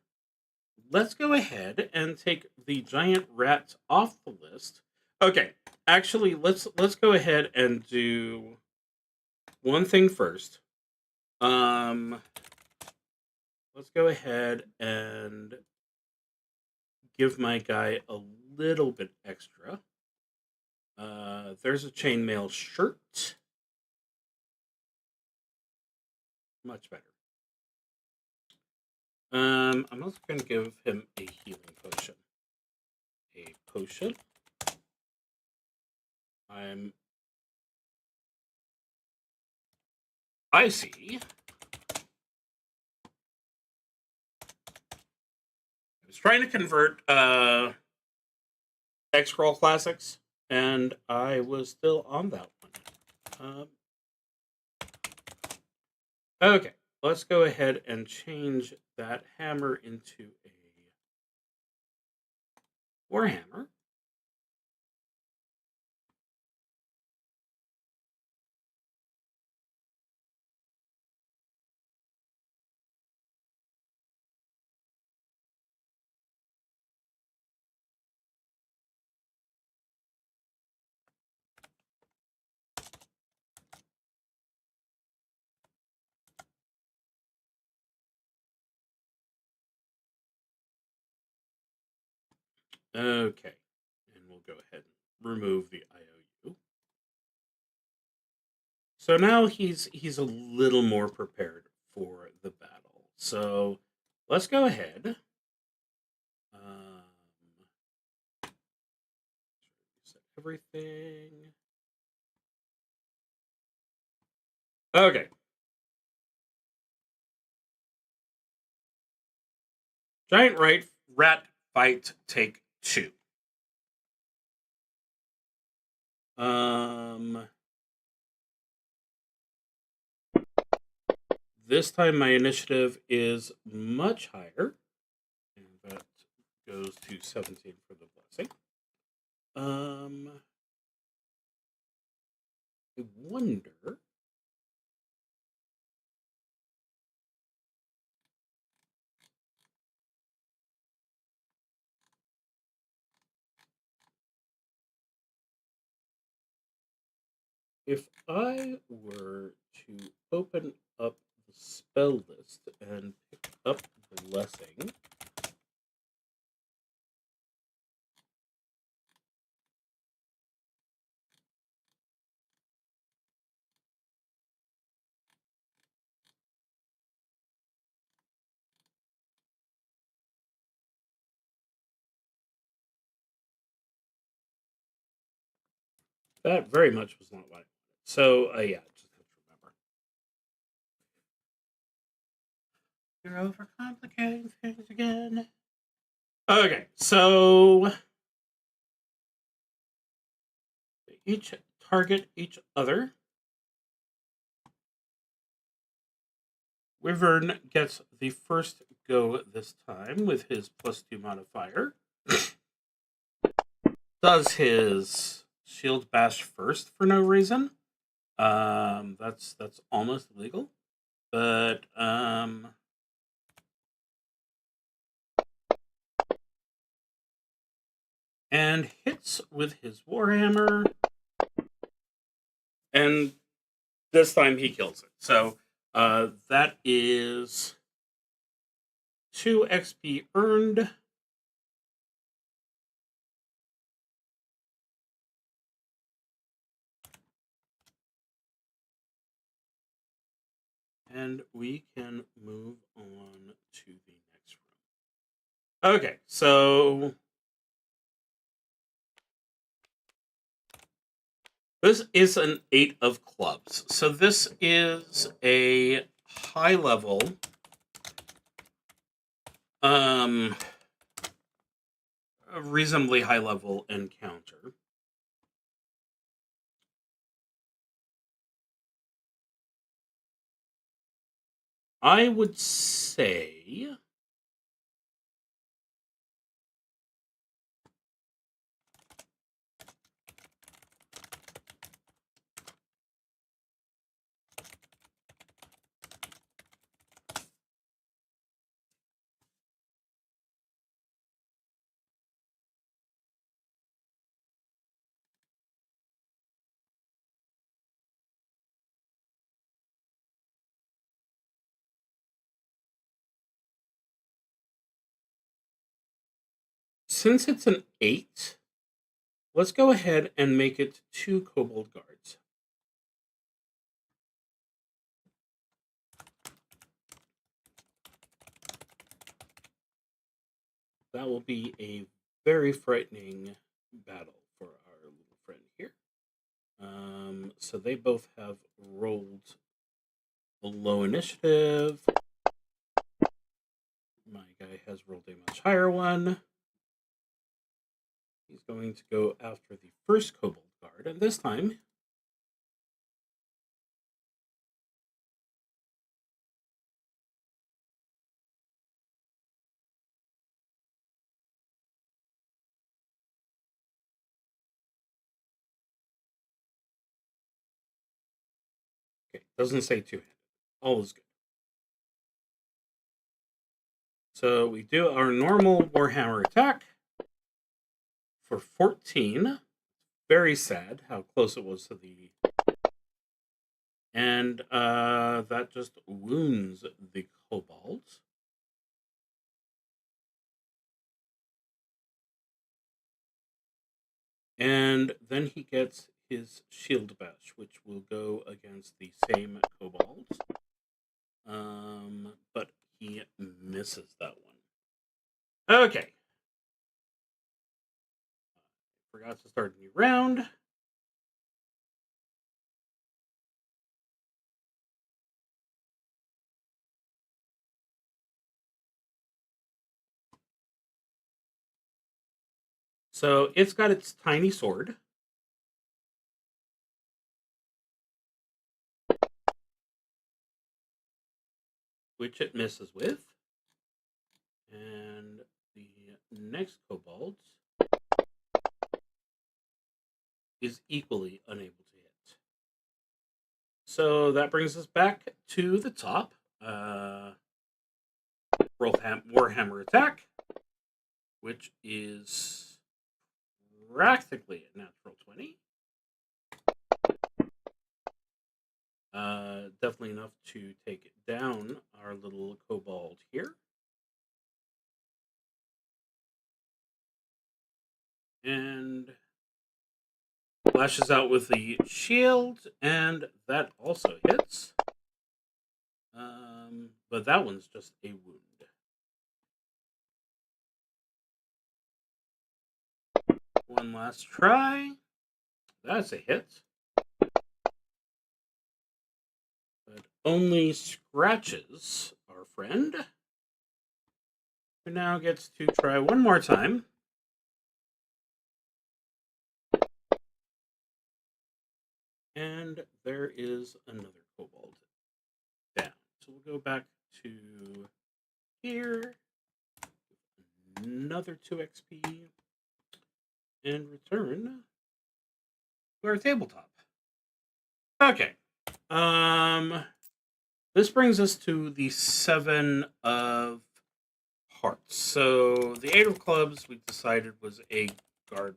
Let's go ahead and take the giant rat off the list. Okay, actually, let's go ahead and do one thing first. Let's go ahead and give my guy a little bit extra. There's a chainmail shirt. Much better. I'm also going to give him a healing potion. A potion. I see. I was trying to convert X-Scroll Classics, and I was still on that one. Okay, let's go ahead and change that hammer into a warhammer. Okay, and we'll go ahead and remove the IOU. So now he's a little more prepared for the battle. So let's go ahead. Set everything. Okay. Giant rat fight take 2. This time my initiative is much higher. And that goes to 17 for the blessing. I wonder. If I were to open up the spell list and pick up blessing. That very much was not what I wanted. So, yeah, just have to remember. You're overcomplicating things again. Okay, so each target each other. Wyvern gets the first go this time with his +2 modifier. Does his shield bash first for no reason. That's almost illegal, but and hits with his warhammer, and this time he kills it. So that is 2 XP earned. And we can move on to the next room. Okay, so this is an 8 of clubs. So this is a high level, a reasonably high level encounter. I would say since it's an 8, let's go ahead and make it 2 kobold guards. That will be a very frightening battle for our little friend here. So they both have rolled a low initiative. My guy has rolled a much higher one. He's going to go after the first kobold guard, and this time okay, doesn't say two-handed. All is good. So we do our normal Warhammer attack for 14. Very sad how close it was to the... And that just wounds the kobold. And then he gets his shield bash, which will go against the same kobold. But he misses that one. Okay. Forgot to start a new round. So it's got its tiny sword. Which it misses with. And the next kobold is equally unable to hit. So that brings us back to the top. Warhammer attack, which is practically a natural 20. Definitely enough to take down our little kobold here. And flashes out with the shield, and that also hits. But that one's just a wound. One last try. That's a hit. But only scratches our friend, who now gets to try one more time. And there is another kobold down. So we'll go back to here. Another 2 XP. And return to our tabletop. Okay. This brings us to the 7 of hearts. So the 8 of clubs we decided was a guard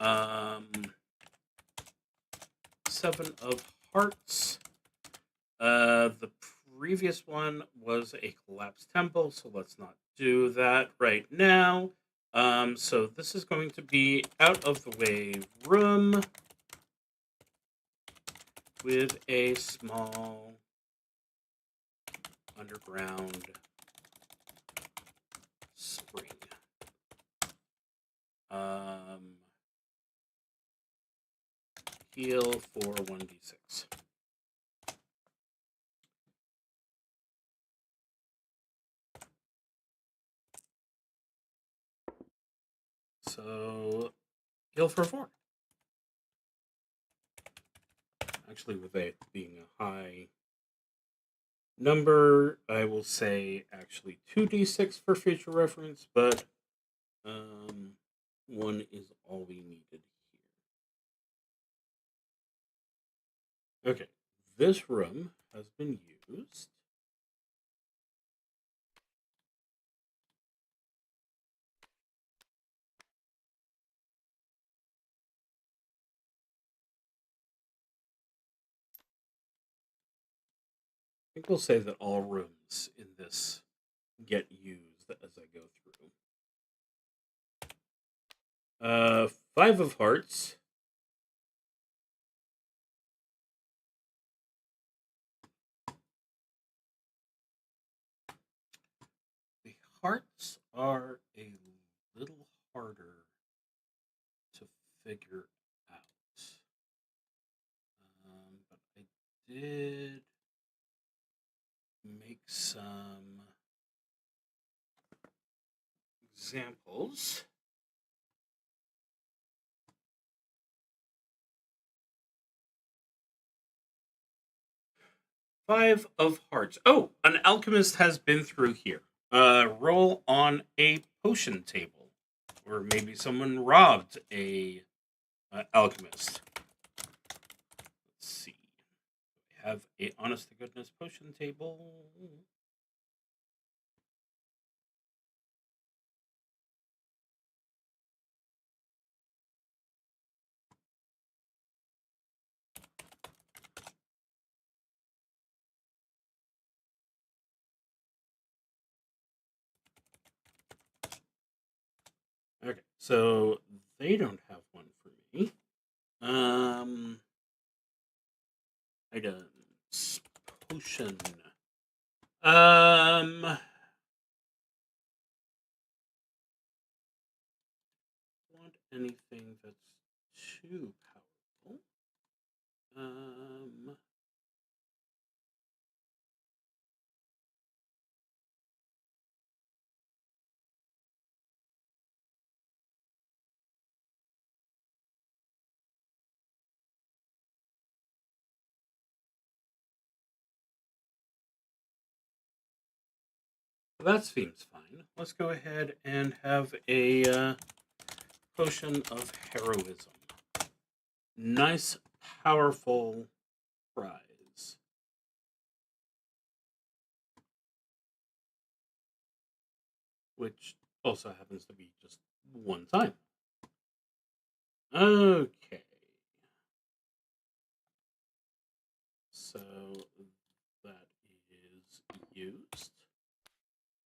room. 7 of hearts. The previous one was a collapsed temple, so let's not do that right now. So this is going to be out of the way room with a small underground spring. Heal for 1d6. So heal for 4. Actually, with it being a high number, I will say actually 2d6 for future reference, but 1 is all we needed here. Okay, this room has been used. I think we'll say that all rooms in this get used as I go through. 5 of hearts. The hearts are a little harder to figure out. But I did make some examples. Five of hearts. Oh, an alchemist has been through here. Roll on a potion table, or maybe someone robbed a alchemist. Let's see. We have a honest to goodness potion table. Okay, so they don't have one for me. Items. Potion. Want anything that's too powerful. That seems fine. Let's go ahead and have a potion of heroism. Nice, powerful prize. Which also happens to be just one time. Okay. So that is used.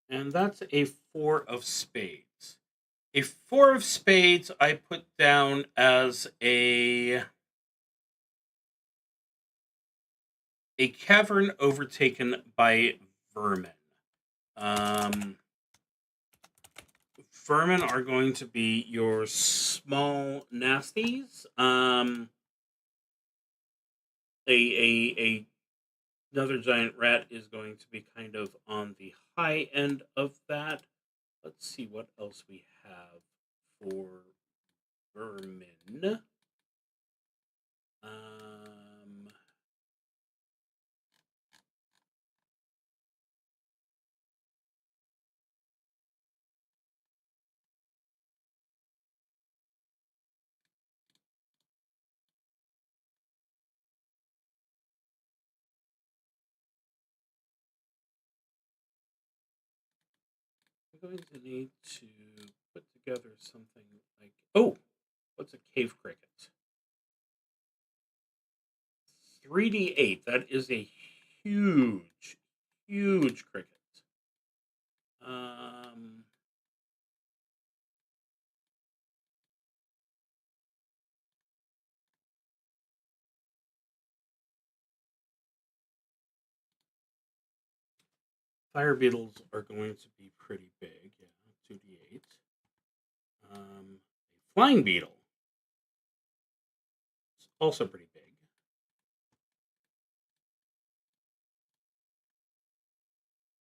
And that's a 4 of spades. A 4 of spades I put down as a cavern overtaken by vermin. Vermin are going to be your small nasties. Another giant rat is going to be kind of on the high end of that. Let's see what else we have for vermin. I'm going to need to put together something like... Oh! What's a cave cricket? 3d8. That is a huge, huge cricket. Fire beetles are going to be pretty big. Yeah, 2d8. A flying beetle is also pretty big.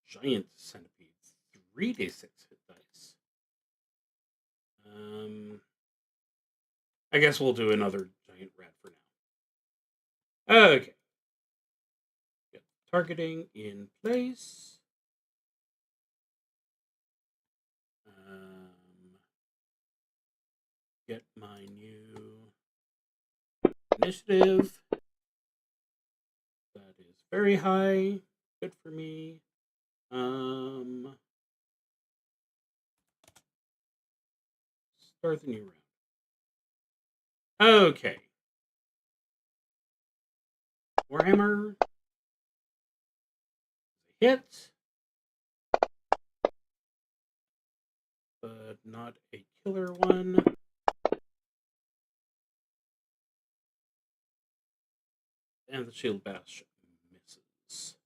Giant centipede, 3d6 hit dice. I guess we'll do another giant rat for now. Okay. Get targeting in place. Get my new initiative. That is very high. Good for me. Start the new round. Okay. Warhammer. Hit. But not a killer one. And the shield bash misses.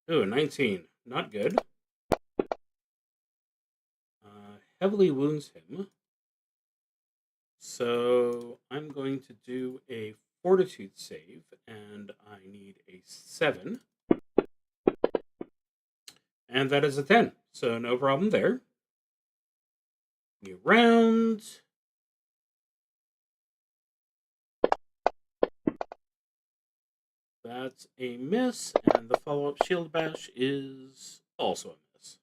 Ooh, 19. Not good. Heavily wounds him. So I'm going to do a fortitude save, and I need a 7. And that is a 10. So no problem there. New round. That's a miss, and the follow-up shield bash is also a miss.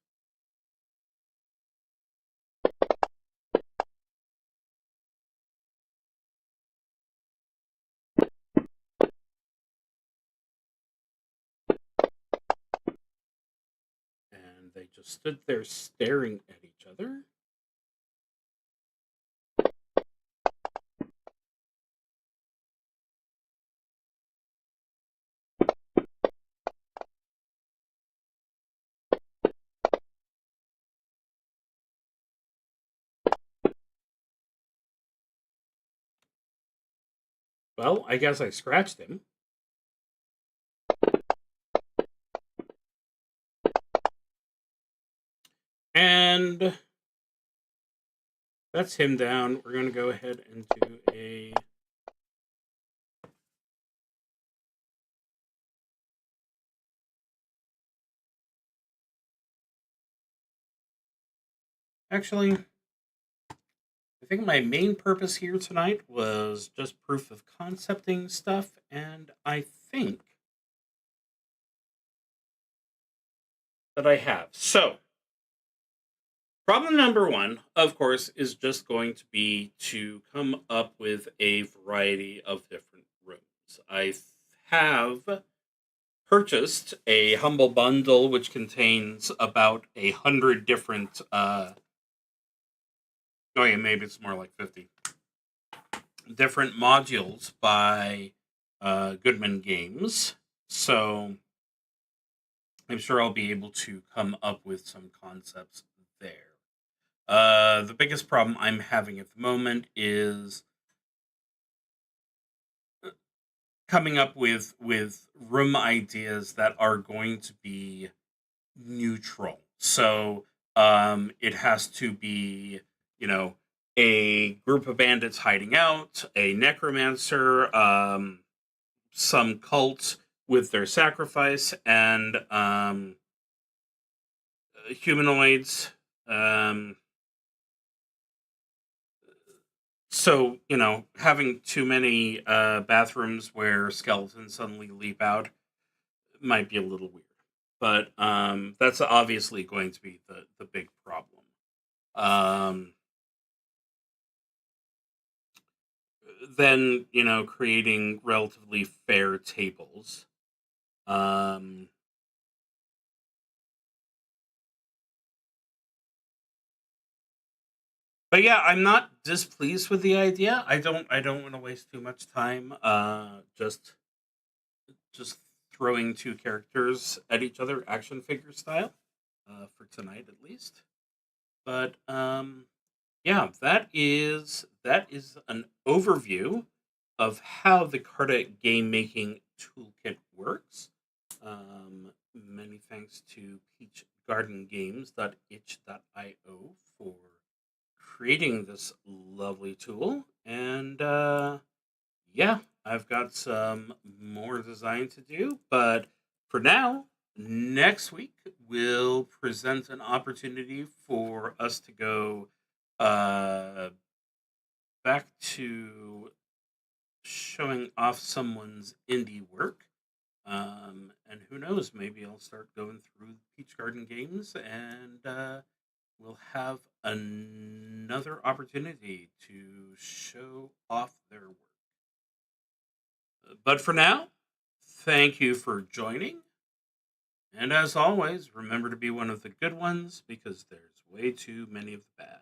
And they just stood there staring at each other. Well, I guess I scratched him. And that's him down. We're going to go ahead and do a... Actually, I think my main purpose here tonight was just proof of concepting stuff, and I think that I have. So, problem number 1, of course, is just going to be to come up with a variety of different rooms. I have purchased a humble bundle which contains about 100 different maybe it's more like 50 different modules by Goodman Games. So I'm sure I'll be able to come up with some concepts there. The biggest problem I'm having at the moment is coming up with room ideas that are going to be neutral. So it has to be, a group of bandits hiding out, a necromancer, some cult with their sacrifice, and humanoids. So, having too many bathrooms where skeletons suddenly leap out might be a little weird. But that's obviously going to be the big problem. Then, creating relatively fair tables. Um, but yeah, I'm not displeased with the idea. I don't want to waste too much time. Just throwing two characters at each other, action figure style, for tonight at least. But yeah, that is an overview of how the Carta Game-Making Toolkit works. Many thanks to peachgardengames.itch.io for creating this lovely tool. And yeah, I've got some more design to do, but for now, next week we'll present an opportunity for us to go uh, back to showing off someone's indie work. And who knows, maybe I'll start going through Peach Garden games and we'll have another opportunity to show off their work. But for now, thank you for joining. And as always, remember to be one of the good ones because there's way too many of the bad.